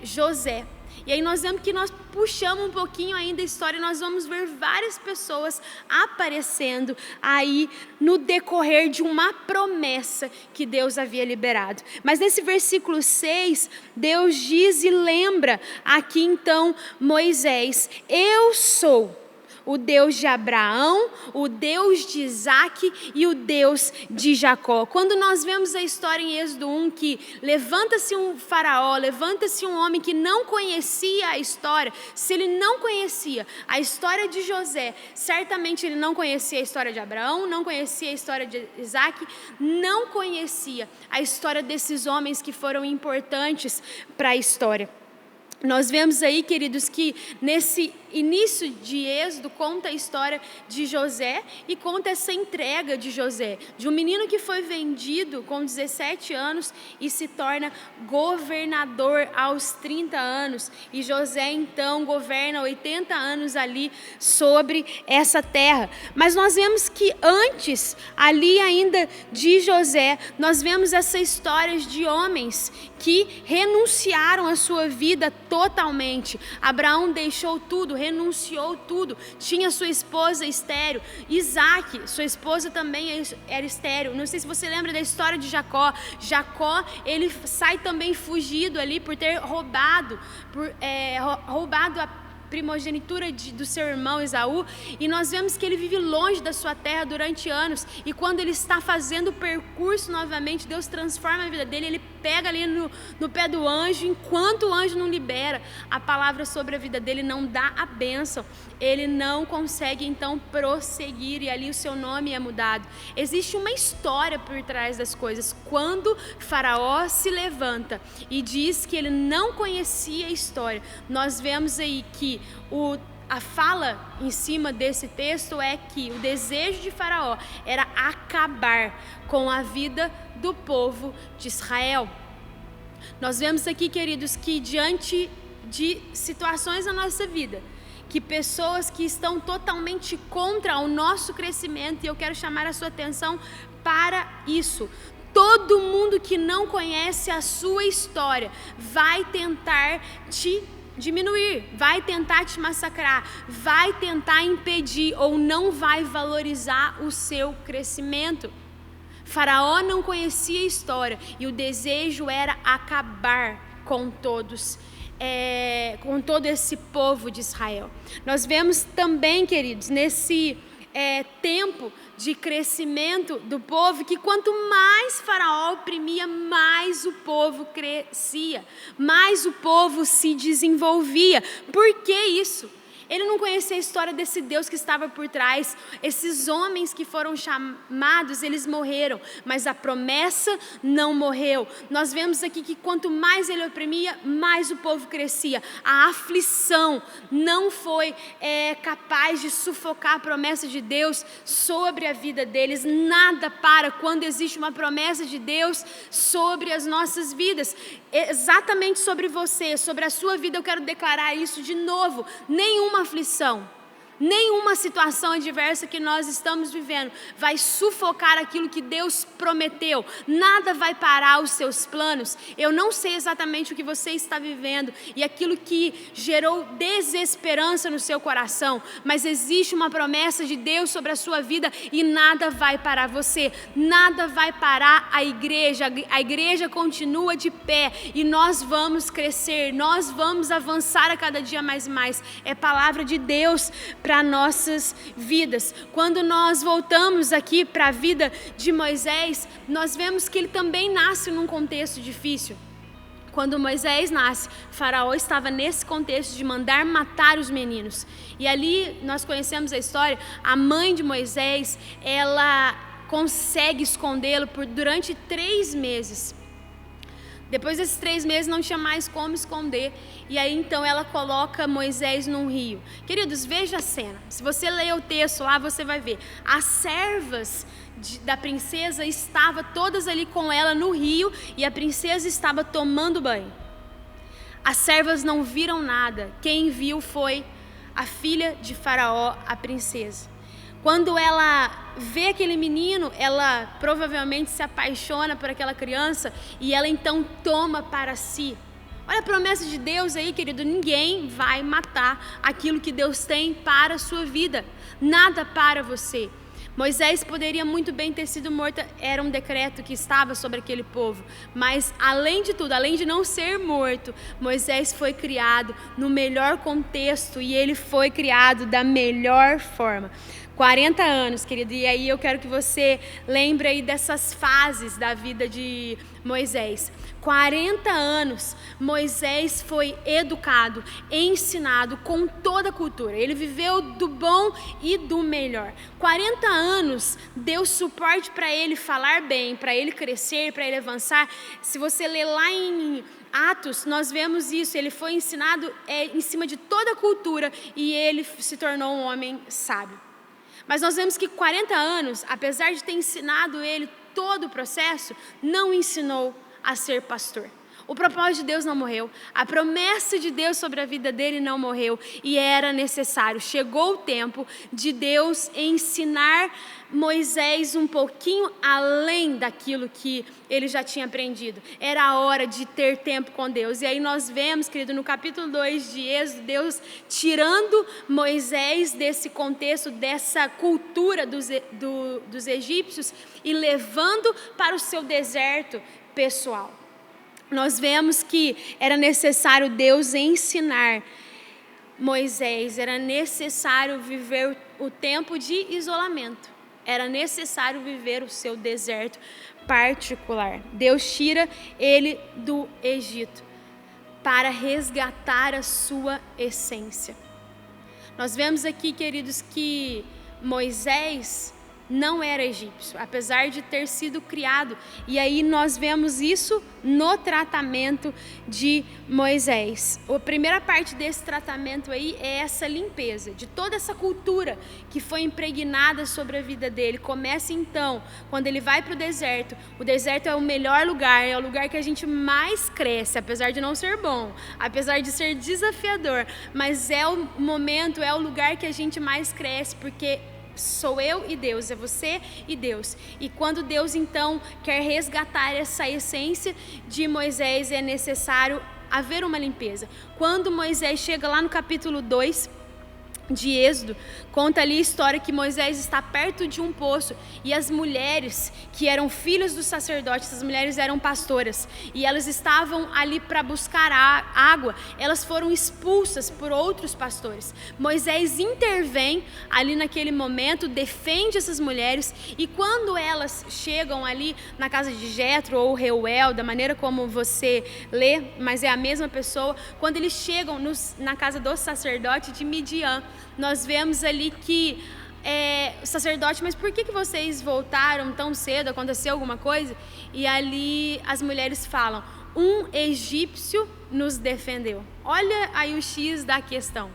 José. E aí nós vemos que nós puxamos um pouquinho ainda a história, e nós vamos ver várias pessoas aparecendo aí no decorrer de uma promessa que Deus havia liberado. Mas nesse versículo 6, Deus diz e lembra aqui então Moisés: eu sou o Deus de Abraão, o Deus de Isaac e o Deus de Jacó. Quando nós vemos a história em Êxodo 1, que levanta-se um faraó, levanta-se um homem que não conhecia a história, se ele não conhecia a história de José, certamente ele não conhecia a história de Abraão, não conhecia a história de Isaac, não conhecia a história desses homens que foram importantes para a história. Nós vemos aí, queridos, que nesse início de Êxodo conta a história de José e conta essa entrega de José, de um menino que foi vendido com 17 anos e se torna governador aos 30 anos. E José então governa 80 anos ali sobre essa terra. Mas nós vemos que antes, ali ainda de José, nós vemos essa história de homens que renunciaram a sua vida totalmente. Abraão deixou tudo, renunciou tudo, tinha sua esposa estéril. Isaac, sua esposa também era estéril. Não sei se você lembra da história de Jacó. Jacó, ele sai também fugido ali por ter roubado a primogenitura do seu irmão Esaú, e nós vemos que ele vive longe da sua terra durante anos, e quando ele está fazendo o percurso novamente, Deus transforma a vida dele, ele pega ali no pé do anjo, enquanto o anjo não libera a palavra sobre a vida dele, não dá a bênção, ele não consegue então prosseguir, e ali o seu nome é mudado. Existe uma história por trás das coisas. Quando Faraó se levanta e diz que ele não conhecia a história, nós vemos aí que a fala em cima desse texto é que o desejo de Faraó era acabar com a vida do povo de Israel. Nós vemos aqui, queridos, que diante de situações na nossa vida, que pessoas que estão totalmente contra o nosso crescimento, e eu quero chamar a sua atenção para isso. Todo mundo que não conhece a sua história vai tentar te diminuir, vai tentar te massacrar, vai tentar impedir ou não vai valorizar o seu crescimento. Faraó não conhecia a história e o desejo era acabar com todos, com todo esse povo de Israel. Nós vemos também, queridos, nesse tempo de crescimento do povo, que quanto mais Faraó oprimia, mais o povo crescia, mais o povo se desenvolvia. Por que isso? Ele não conhecia a história desse Deus que estava por trás. Esses homens que foram chamados, eles morreram, mas a promessa não morreu. Nós vemos aqui que quanto mais ele oprimia, mais o povo crescia. A aflição não foi capaz de sufocar a promessa de Deus sobre a vida deles. Nada para quando existe uma promessa de Deus sobre as nossas vidas. Exatamente sobre você, sobre a sua vida, eu quero declarar isso de novo. Nenhuma aflição, Nenhuma situação adversa que nós estamos vivendo vai sufocar aquilo que Deus prometeu. Nada vai parar os seus planos. Eu não sei exatamente o que você está vivendo e aquilo que gerou desesperança no seu coração, mas existe uma promessa de Deus sobre a sua vida e nada vai parar você. Nada vai parar a igreja. A igreja continua de pé e nós vamos crescer, nós vamos avançar a cada dia mais e mais. É palavra de Deus para nossas vidas. Quando nós voltamos aqui para a vida de Moisés, nós vemos que ele também nasce num contexto difícil. Quando Moisés nasce, Faraó estava nesse contexto de mandar matar os meninos. E ali nós conhecemos a história, a mãe de Moisés, ela consegue escondê-lo durante 3 meses. Depois desses 3 meses não tinha mais como esconder. E aí então ela coloca Moisés num rio. Queridos, veja a cena. Se você ler o texto lá, você vai ver. As servas da princesa estavam todas ali com ela no rio. E a princesa estava tomando banho. As servas não viram nada. Quem viu foi a filha de Faraó, a princesa. Quando ela vê aquele menino, ela provavelmente se apaixona por aquela criança e ela então toma para si. Olha a promessa de Deus aí, querido, ninguém vai matar aquilo que Deus tem para a sua vida, nada para você. Moisés poderia muito bem ter sido morto, era um decreto que estava sobre aquele povo, mas além de tudo, além de não ser morto, Moisés foi criado no melhor contexto e ele foi criado da melhor forma. 40 anos, querido, e aí eu quero que você lembre aí dessas fases da vida de Moisés. 40 anos, Moisés foi educado, ensinado com toda a cultura. Ele viveu do bom e do melhor. 40 anos deu suporte para ele falar bem, para ele crescer, para ele avançar. Se você ler lá em Atos, nós vemos isso. Ele foi ensinado em cima de toda a cultura e ele se tornou um homem sábio. Mas nós vemos que 40 anos, apesar de ter ensinado ele todo o processo, não ensinou a ser pastor. O propósito de Deus não morreu, a promessa de Deus sobre a vida dele não morreu e era necessário. Chegou o tempo de Deus ensinar Moisés um pouquinho além daquilo que ele já tinha aprendido. Era a hora de ter tempo com Deus. E aí nós vemos, querido, no capítulo 2 de Êxodo, Deus tirando Moisés desse contexto, dessa cultura dos egípcios e levando para o seu deserto pessoal. Nós vemos que era necessário Deus ensinar Moisés, era necessário viver o tempo de isolamento, era necessário viver o seu deserto particular. Deus tira ele do Egito para resgatar a sua essência. Nós vemos aqui, queridos, que Moisés não era egípcio, apesar de ter sido criado. E aí nós vemos isso no tratamento de Moisés. A primeira parte desse tratamento aí é essa limpeza de toda essa cultura que foi impregnada sobre a vida dele. Começa então, quando ele vai para o deserto é o melhor lugar, é o lugar que a gente mais cresce, apesar de não ser bom, apesar de ser desafiador, mas é o momento, é o lugar que a gente mais cresce, porque sou eu e Deus, é você e Deus. E quando Deus então quer resgatar essa essência de Moisés, é necessário haver uma limpeza. Quando Moisés chega lá no capítulo 2 de Êxodo, conta ali a história que Moisés está perto de um poço e as mulheres que eram filhas dos sacerdotes, essas mulheres eram pastoras e elas estavam ali para buscar água, elas foram expulsas por outros pastores. Moisés intervém ali naquele momento, defende essas mulheres e quando elas chegam ali na casa de Jetro ou Reuel, da maneira como você lê, mas é a mesma pessoa, quando eles chegam na casa do sacerdote de Midian, nós vemos ali que o sacerdote, mas por que vocês voltaram tão cedo? Aconteceu alguma coisa? E ali as mulheres falam, um egípcio nos defendeu. Olha aí o X da questão.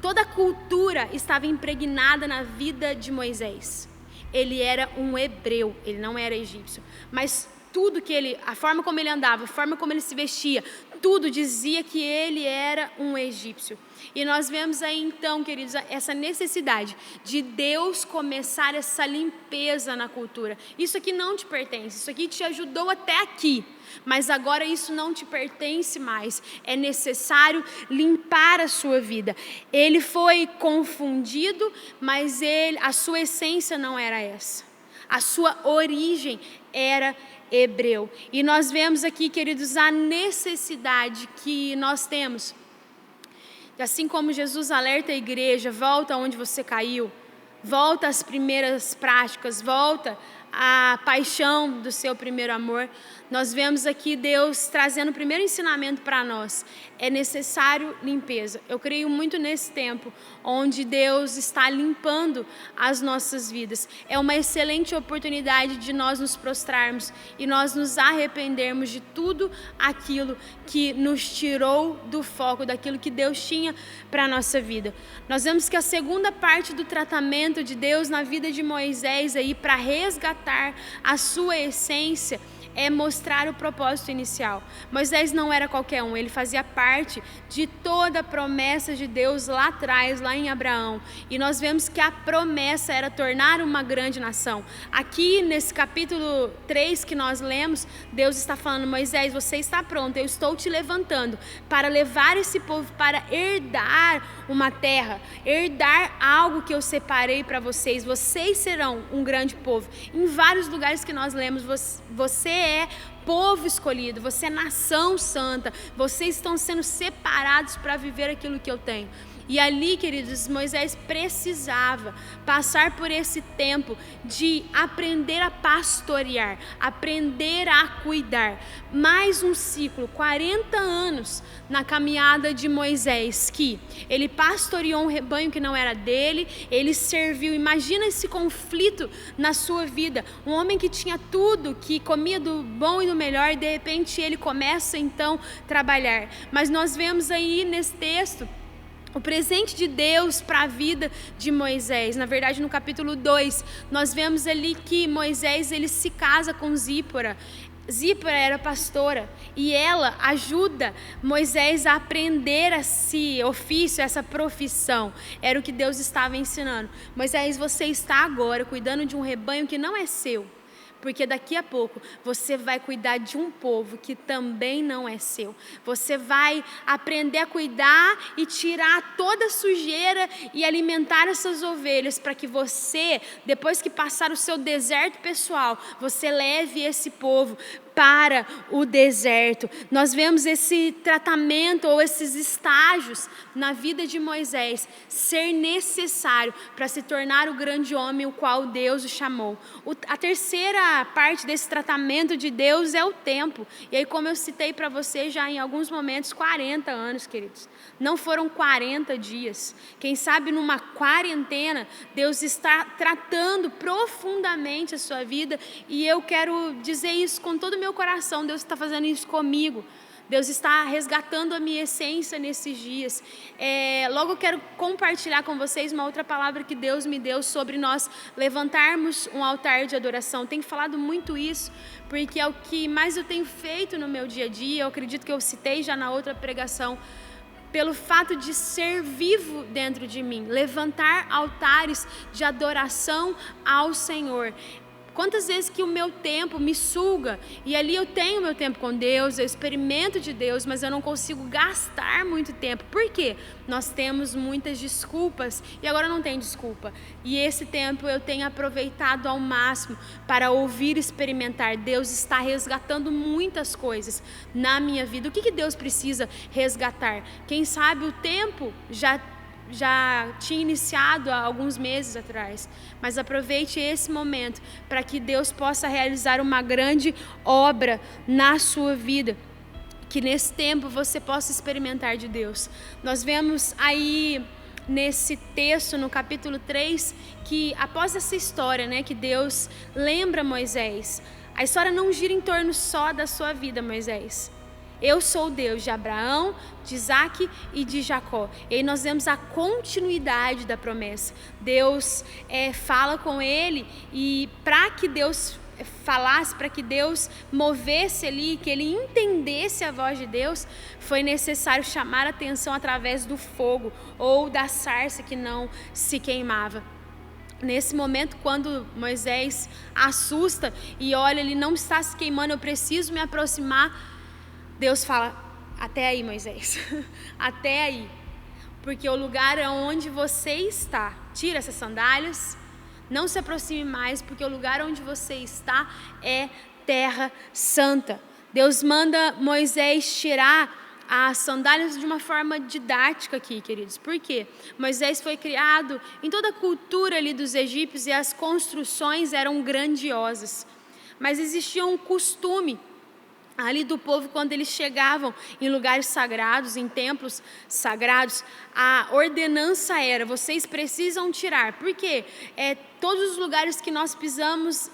Toda a cultura estava impregnada na vida de Moisés. Ele era um hebreu, ele não era egípcio. Mas tudo que ele, a forma como ele andava, a forma como ele se vestia, tudo dizia que ele era um egípcio. E nós vemos aí então, queridos, essa necessidade de Deus começar essa limpeza na cultura. Isso aqui não te pertence, isso aqui te ajudou até aqui, mas agora isso não te pertence mais. É necessário limpar a sua vida. Ele foi confundido, mas a sua essência não era essa. A sua origem era hebreu. E nós vemos aqui, queridos, a necessidade que nós temos. Assim como Jesus alerta a igreja, volta onde você caiu, volta às primeiras práticas, volta à paixão do seu primeiro amor. Nós vemos aqui Deus trazendo o primeiro ensinamento para nós. É necessário limpeza. Eu creio muito nesse tempo, onde Deus está limpando as nossas vidas. É uma excelente oportunidade de nós nos prostrarmos e nós nos arrependermos de tudo aquilo que nos tirou do foco, daquilo que Deus tinha para a nossa vida. Nós vemos que a segunda parte do tratamento de Deus na vida de Moisés, aí, para resgatar a sua essência, é mostrar o propósito inicial. Moisés não era qualquer um, ele fazia parte de toda a promessa de Deus lá atrás, lá em Abraão. E nós vemos que a promessa era tornar uma grande nação. Aqui nesse capítulo 3 que nós lemos, Deus está falando: Moisés, você está pronto, eu estou te levantando para levar esse povo para herdar uma terra, herdar algo que eu separei para vocês. Vocês serão um grande povo. Em vários lugares que nós lemos, você é povo escolhido, você é nação santa, vocês estão sendo separados para viver aquilo que eu tenho. E ali, queridos, Moisés precisava passar por esse tempo de aprender a pastorear, aprender a cuidar. Mais um ciclo, 40 anos na caminhada de Moisés, que ele pastoreou um rebanho que não era dele, ele serviu. Imagina esse conflito na sua vida. Um homem que tinha tudo, que comia do bom e do melhor, e de repente ele começa então a trabalhar. Mas nós vemos aí nesse texto o presente de Deus para a vida de Moisés. Na verdade, no capítulo 2, nós vemos ali que Moisés ele se casa com Zípora. Zípora era pastora e ela ajuda Moisés a aprender esse ofício, essa profissão. Era o que Deus estava ensinando. Moisés, você está agora cuidando de um rebanho que não é seu. Porque daqui a pouco você vai cuidar de um povo que também não é seu. Você vai aprender a cuidar e tirar toda a sujeira e alimentar essas ovelhas para que você, depois que passar o seu deserto pessoal, você leve esse povo para o deserto. Nós vemos esse tratamento ou esses estágios na vida de Moisés ser necessário para se tornar o grande homem o qual Deus o chamou. A terceira parte desse tratamento de Deus é o tempo. E aí, como eu citei para você já em alguns momentos, 40 anos, queridos. Não foram 40 dias. Quem sabe numa quarentena, Deus está tratando profundamente a sua vida. E eu quero dizer isso com todo o meu coração. Deus está fazendo isso comigo. Deus está resgatando a minha essência nesses dias. Logo eu quero compartilhar com vocês uma outra palavra que Deus me deu sobre nós levantarmos um altar de adoração. Tenho falado muito isso, porque é o que mais eu tenho feito no meu dia a dia. Eu acredito que eu citei já na outra pregação. Pelo fato de ser vivo dentro de mim, levantar altares de adoração ao Senhor. Quantas vezes que o meu tempo me suga, e ali eu tenho meu tempo com Deus, eu experimento de Deus, mas eu não consigo gastar muito tempo. Por quê? Nós temos muitas desculpas, e agora não tem desculpa. E esse tempo eu tenho aproveitado ao máximo para ouvir e experimentar. Deus está resgatando muitas coisas na minha vida. O que Deus precisa resgatar? Quem sabe o tempo já tinha iniciado há alguns meses atrás, mas aproveite esse momento para que Deus possa realizar uma grande obra na sua vida, que nesse tempo você possa experimentar de Deus. Nós vemos aí nesse texto, no capítulo 3, que após essa história, que Deus lembra Moisés, a história não gira em torno só da sua vida, Moisés. Eu sou o Deus de Abraão, de Isaac e de Jacó. E aí nós vemos a continuidade da promessa. Deus fala com ele, e para que Deus falasse, para que Deus movesse ali, que ele entendesse a voz de Deus, foi necessário chamar a atenção através do fogo ou da sarça que não se queimava. Nesse momento, quando Moisés assusta e olha, ele não está se queimando, eu preciso me aproximar, Deus fala: até aí, Moisés, até aí, porque o lugar onde você está, tira essas sandálias, não se aproxime mais, porque o lugar onde você está é terra santa. Deus manda Moisés tirar as sandálias de uma forma didática aqui, queridos. Por quê? Moisés foi criado em toda a cultura ali dos egípcios e as construções eram grandiosas. Mas existia um costume ali do povo, quando eles chegavam em lugares sagrados, em templos sagrados, a ordenança era: vocês precisam tirar. Por quê? Todos os lugares que nós pisamos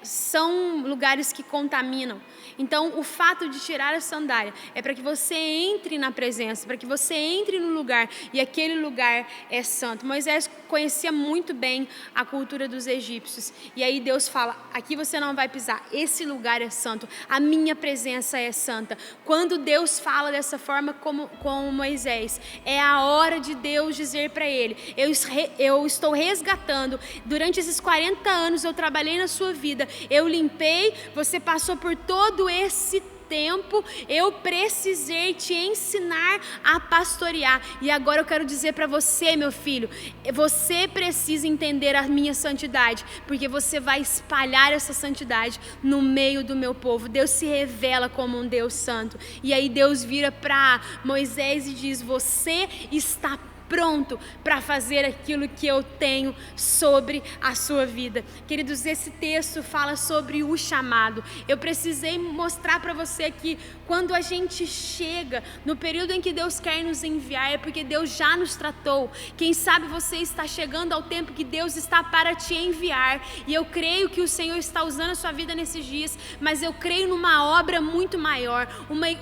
são lugares que contaminam. Então, o fato de tirar a sandália é para que você entre na presença, para que você entre no lugar, e aquele lugar é santo. Moisés conhecia muito bem a cultura dos egípcios, e aí Deus fala: aqui você não vai pisar, esse lugar é santo, a minha presença é santa. Quando Deus fala dessa forma com Moisés, é a hora de Deus dizer para ele: eu estou resgatando, durante esses 40 anos eu trabalhei na sua vida, eu limpei, você passou por todo esse tempo, eu precisei te ensinar a pastorear, e agora eu quero dizer para você, meu filho, você precisa entender a minha santidade, porque você vai espalhar essa santidade no meio do meu povo. Deus se revela como um Deus santo, e aí Deus vira para Moisés e diz: você está pronto para fazer aquilo que eu tenho sobre a sua vida. Queridos, esse texto fala sobre o chamado. Eu precisei mostrar para você que quando a gente chega no período em que Deus quer nos enviar, é porque Deus já nos tratou. Quem sabe você está chegando ao tempo que Deus está para te enviar, e eu creio que o Senhor está usando a sua vida nesses dias, mas eu creio numa obra muito maior,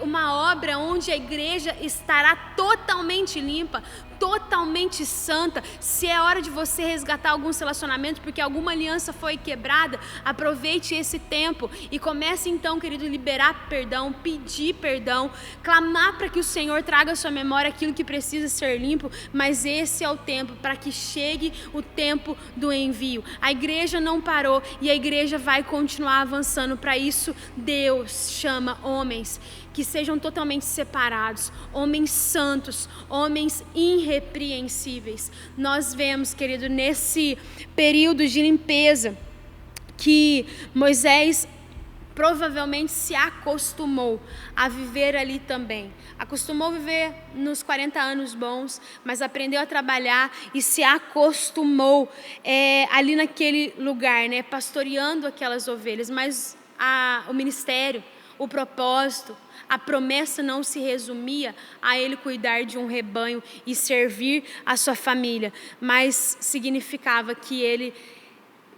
uma obra onde a igreja estará totalmente limpa, totalmente santa. Se é hora de você resgatar alguns relacionamentos porque alguma aliança foi quebrada, aproveite esse tempo e comece então, querido, liberar perdão, pedir perdão, clamar para que o Senhor traga à sua memória aquilo que precisa ser limpo. Mas esse é o tempo para que chegue o tempo do envio. A igreja não parou e a igreja vai continuar avançando. Para isso Deus chama homens que sejam totalmente separados, homens santos, homens irrepreensíveis. Nós vemos, querido, nesse período de limpeza, que Moisés provavelmente se acostumou a viver ali também. Acostumou a viver nos 40 anos bons, mas aprendeu a trabalhar e se acostumou ali naquele lugar, né, pastoreando aquelas ovelhas. Mas o ministério, o propósito, a promessa não se resumia a ele cuidar de um rebanho e servir a sua família, mas significava que ele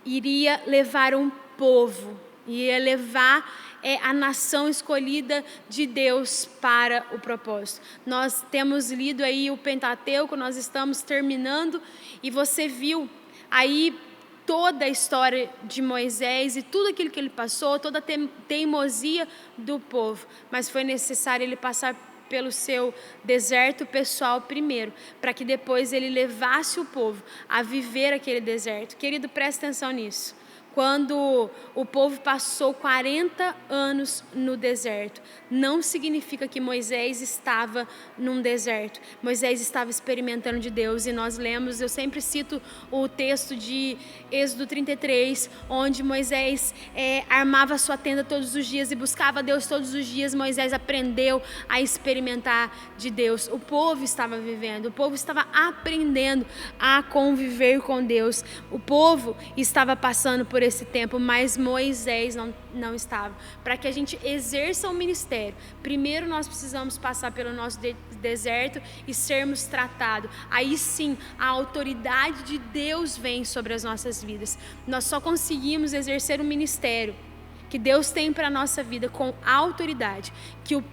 iria levar um povo, ia levar a nação escolhida de Deus para o propósito. Nós temos lido aí o Pentateuco, nós estamos terminando, e você viu aí toda a história de Moisés e tudo aquilo que ele passou, toda a teimosia do povo, mas foi necessário ele passar pelo seu deserto pessoal primeiro, para que depois ele levasse o povo a viver aquele deserto. Querido, presta atenção nisso. Quando o povo passou 40 anos no deserto, não significa que Moisés estava num deserto. Moisés estava experimentando de Deus, e nós lemos, eu sempre cito o texto de Êxodo 33, onde Moisés armava a sua tenda todos os dias e buscava Deus todos os dias. Moisés aprendeu a experimentar de Deus. O povo estava vivendo, o povo estava aprendendo a conviver com Deus. O povo estava passando por esse tempo, mas Moisés não estava. Para que a gente exerça o ministério, primeiro nós precisamos passar pelo nosso deserto e sermos tratados. Aí sim, a autoridade de Deus vem sobre as nossas vidas. Nós só conseguimos exercer o ministério que Deus tem para a nossa vida com autoridade que o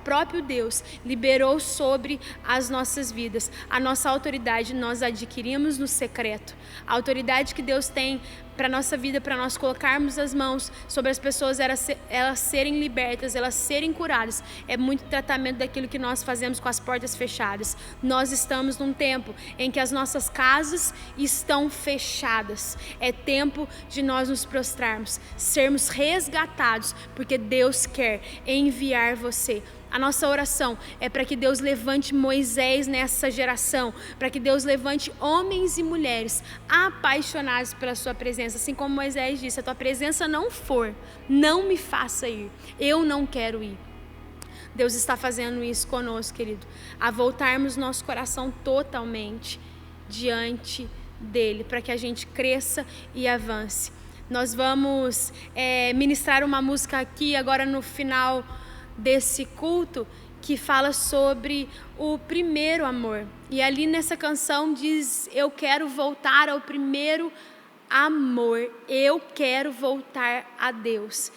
próprio Deus liberou sobre as nossas vidas. A nossa autoridade nós adquirimos no secreto. A autoridade que Deus tem para a nossa vida, para nós colocarmos as mãos sobre as pessoas, elas serem libertas, elas serem curadas, é muito tratamento daquilo que nós fazemos com as portas fechadas. Nós estamos num tempo em que as nossas casas estão fechadas. É tempo de nós nos prostrarmos, sermos resgatados, porque Deus quer enviar você. A nossa oração é para que Deus levante Moisés nessa geração, para que Deus levante homens e mulheres apaixonados pela sua presença, assim como Moisés disse: a tua presença não for, não me faça ir, eu não quero ir. Deus está fazendo isso conosco, querido, a voltarmos nosso coração totalmente diante dele, para que a gente cresça e avance. Nós vamos ministrar uma música aqui agora no final desse culto, que fala sobre o primeiro amor. E ali nessa canção diz: eu quero voltar ao primeiro amor, eu quero voltar a Deus.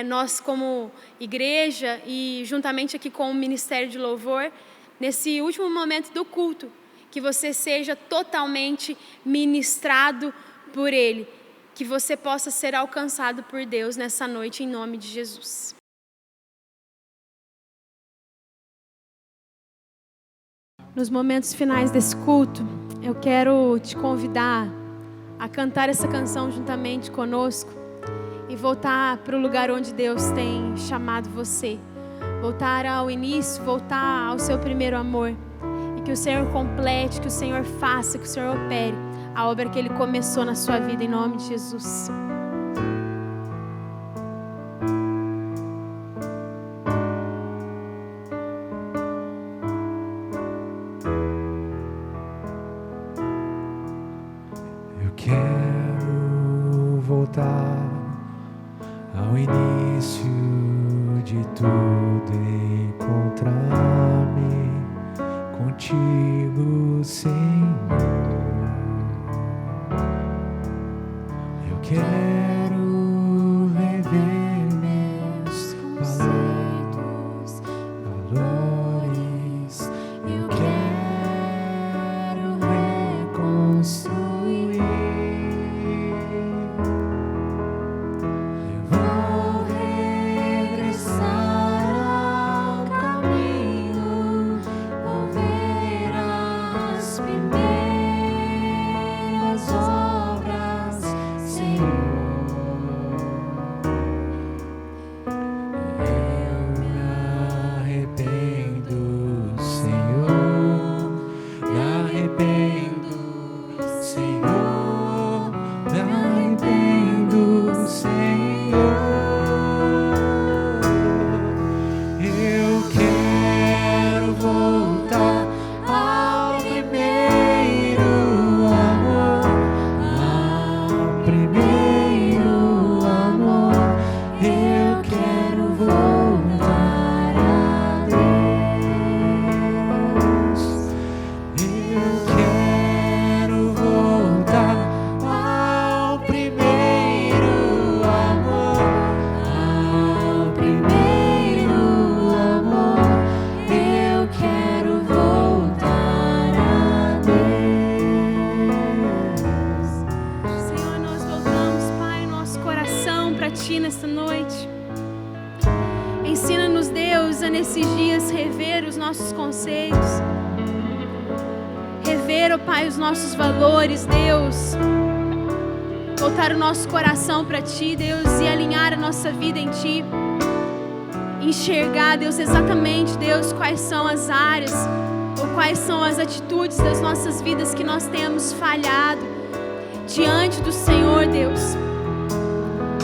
Nós como igreja e juntamente aqui com o Ministério de Louvor, nesse último momento do culto, que você seja totalmente ministrado por Ele, que você possa ser alcançado por Deus nessa noite, em nome de Jesus. Nos momentos finais desse culto, eu quero te convidar a cantar essa canção juntamente conosco e voltar para o lugar onde Deus tem chamado você. Voltar ao início, voltar ao seu primeiro amor. E que o Senhor complete, que o Senhor faça, que o Senhor opere a obra que Ele começou na sua vida, em nome de Jesus. Ao início de tudo, encontrar-me contigo, Senhor. Eu quero rever meus conceitos, valores. Eu quero reconstruir. Nesses dias rever os nossos conceitos, rever, ó Pai, os nossos valores, Deus, voltar o nosso coração para Ti, Deus, e alinhar a nossa vida em Ti, enxergar, Deus, exatamente, Deus, quais são as áreas ou quais são as atitudes das nossas vidas que nós temos falhado diante do Senhor, Deus.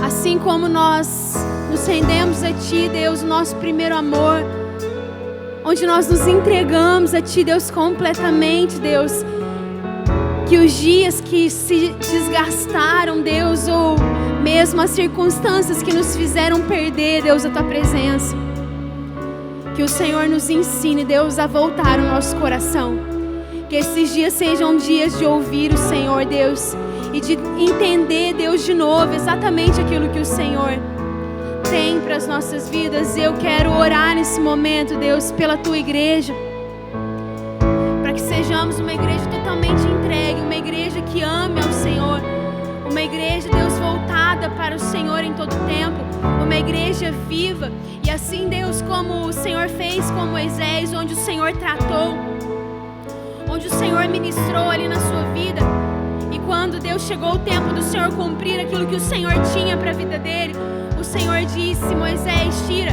Assim como nós nos rendemos a Ti, Deus, o nosso primeiro amor, onde nós nos entregamos a Ti, Deus, completamente, Deus, que os dias que se desgastaram, Deus, ou mesmo as circunstâncias que nos fizeram perder, Deus, a Tua presença, que o Senhor nos ensine, Deus, a voltar o nosso coração, que esses dias sejam dias de ouvir o Senhor, Deus, e de entender, Deus, de novo, exatamente aquilo que o Senhor tem para as nossas vidas. Eu quero orar nesse momento, Deus, pela Tua igreja, para que sejamos uma igreja totalmente entregue, uma igreja que ame ao Senhor, uma igreja, Deus, voltada para o Senhor em todo tempo, uma igreja viva. E assim, Deus, como o Senhor fez com Moisés, onde o Senhor tratou, onde o Senhor ministrou ali na sua vida, e quando, Deus, chegou o tempo do Senhor cumprir aquilo que o Senhor tinha para a vida dele, o Senhor disse: Moisés, tira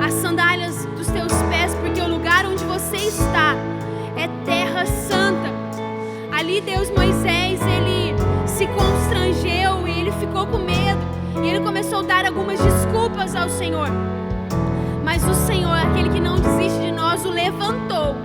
as sandálias dos teus pés, porque o lugar onde você está é terra santa. Ali, Deus, Moisés, ele se constrangeu e ele ficou com medo, e ele começou a dar algumas desculpas ao Senhor. Mas o Senhor, aquele que não desiste de nós, o levantou,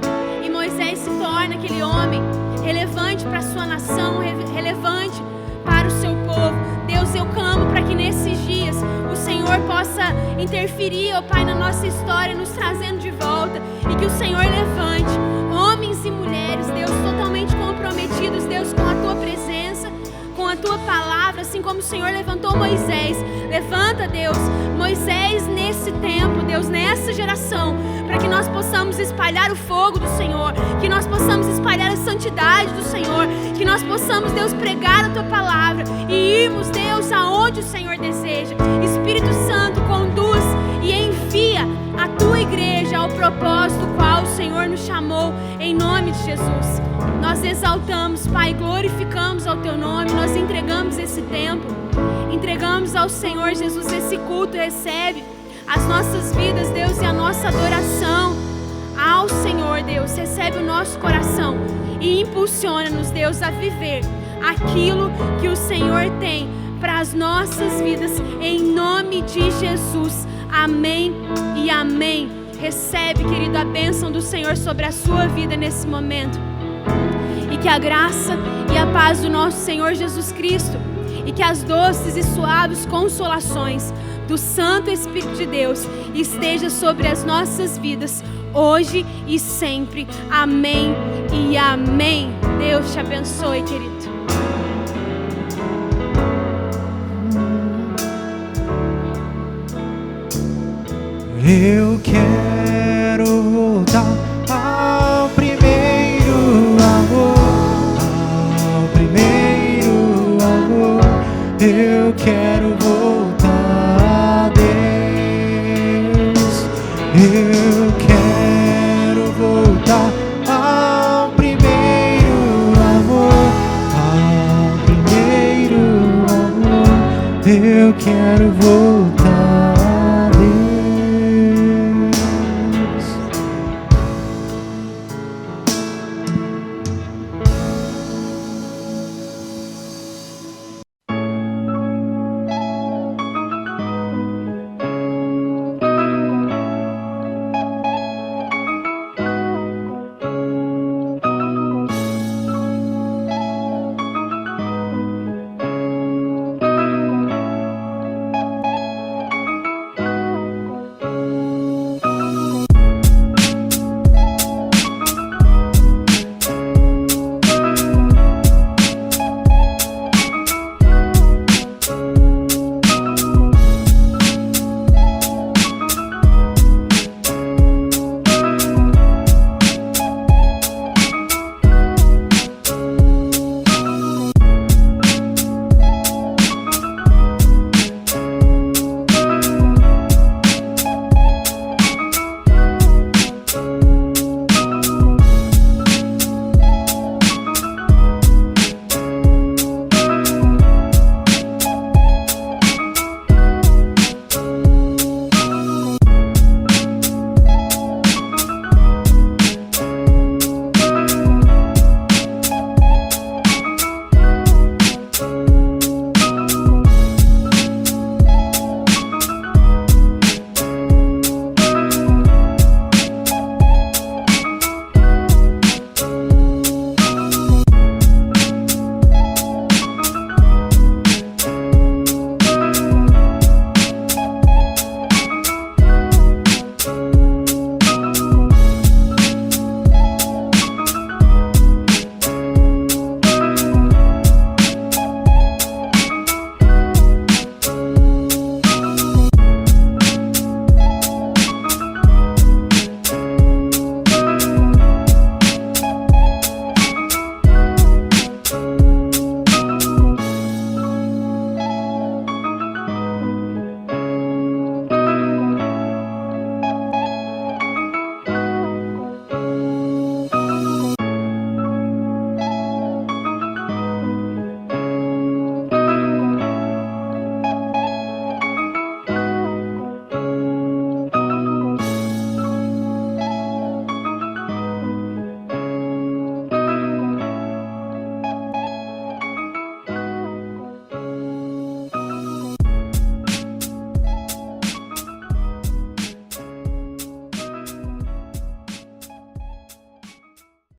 e Moisés se torna aquele homem relevante para a sua nação, relevante para o seu povo. Deus, eu clamo para que nesses dias o Senhor possa interferir, ó Pai, na nossa história, nos trazendo de volta, e que o Senhor levante homens e mulheres, Deus, totalmente comprometidos, Deus, com a Tua presença, com a Tua palavra, assim como o Senhor levantou Moisés. Levanta, Deus, Moisés nesse tempo, Deus, nessa geração, para que nós possamos espalhar o fogo do Senhor, que nós possamos espalhar a santidade do Senhor, que nós possamos, Deus, pregar a Tua palavra e irmos, Deus, aonde o Senhor deseja. Espírito Santo, conduz e envia a Tua igreja ao propósito qual o Senhor nos chamou, em nome de Jesus. Nós exaltamos, Pai, glorificamos ao Teu nome, nós entregamos esse tempo, entregamos ao Senhor Jesus esse culto. Recebe as nossas vidas, Deus, e a nossa adoração ao Senhor, Deus. Recebe o nosso coração e impulsiona-nos, Deus, a viver aquilo que o Senhor tem para as nossas vidas, em nome de Jesus. Amém e amém. Recebe, querido, a bênção do Senhor sobre a sua vida nesse momento. E que a graça e a paz do nosso Senhor Jesus Cristo, e que as doces e suaves consolações do Santo Espírito de Deus esteja sobre as nossas vidas, hoje e sempre. Amém e amém. Deus te abençoe, querido. Eu quero voltar ao primeiro amor, ao primeiro amor. Eu quero voltar, Deus. Eu quero voltar ao primeiro amor, ao primeiro amor. Eu quero voltar.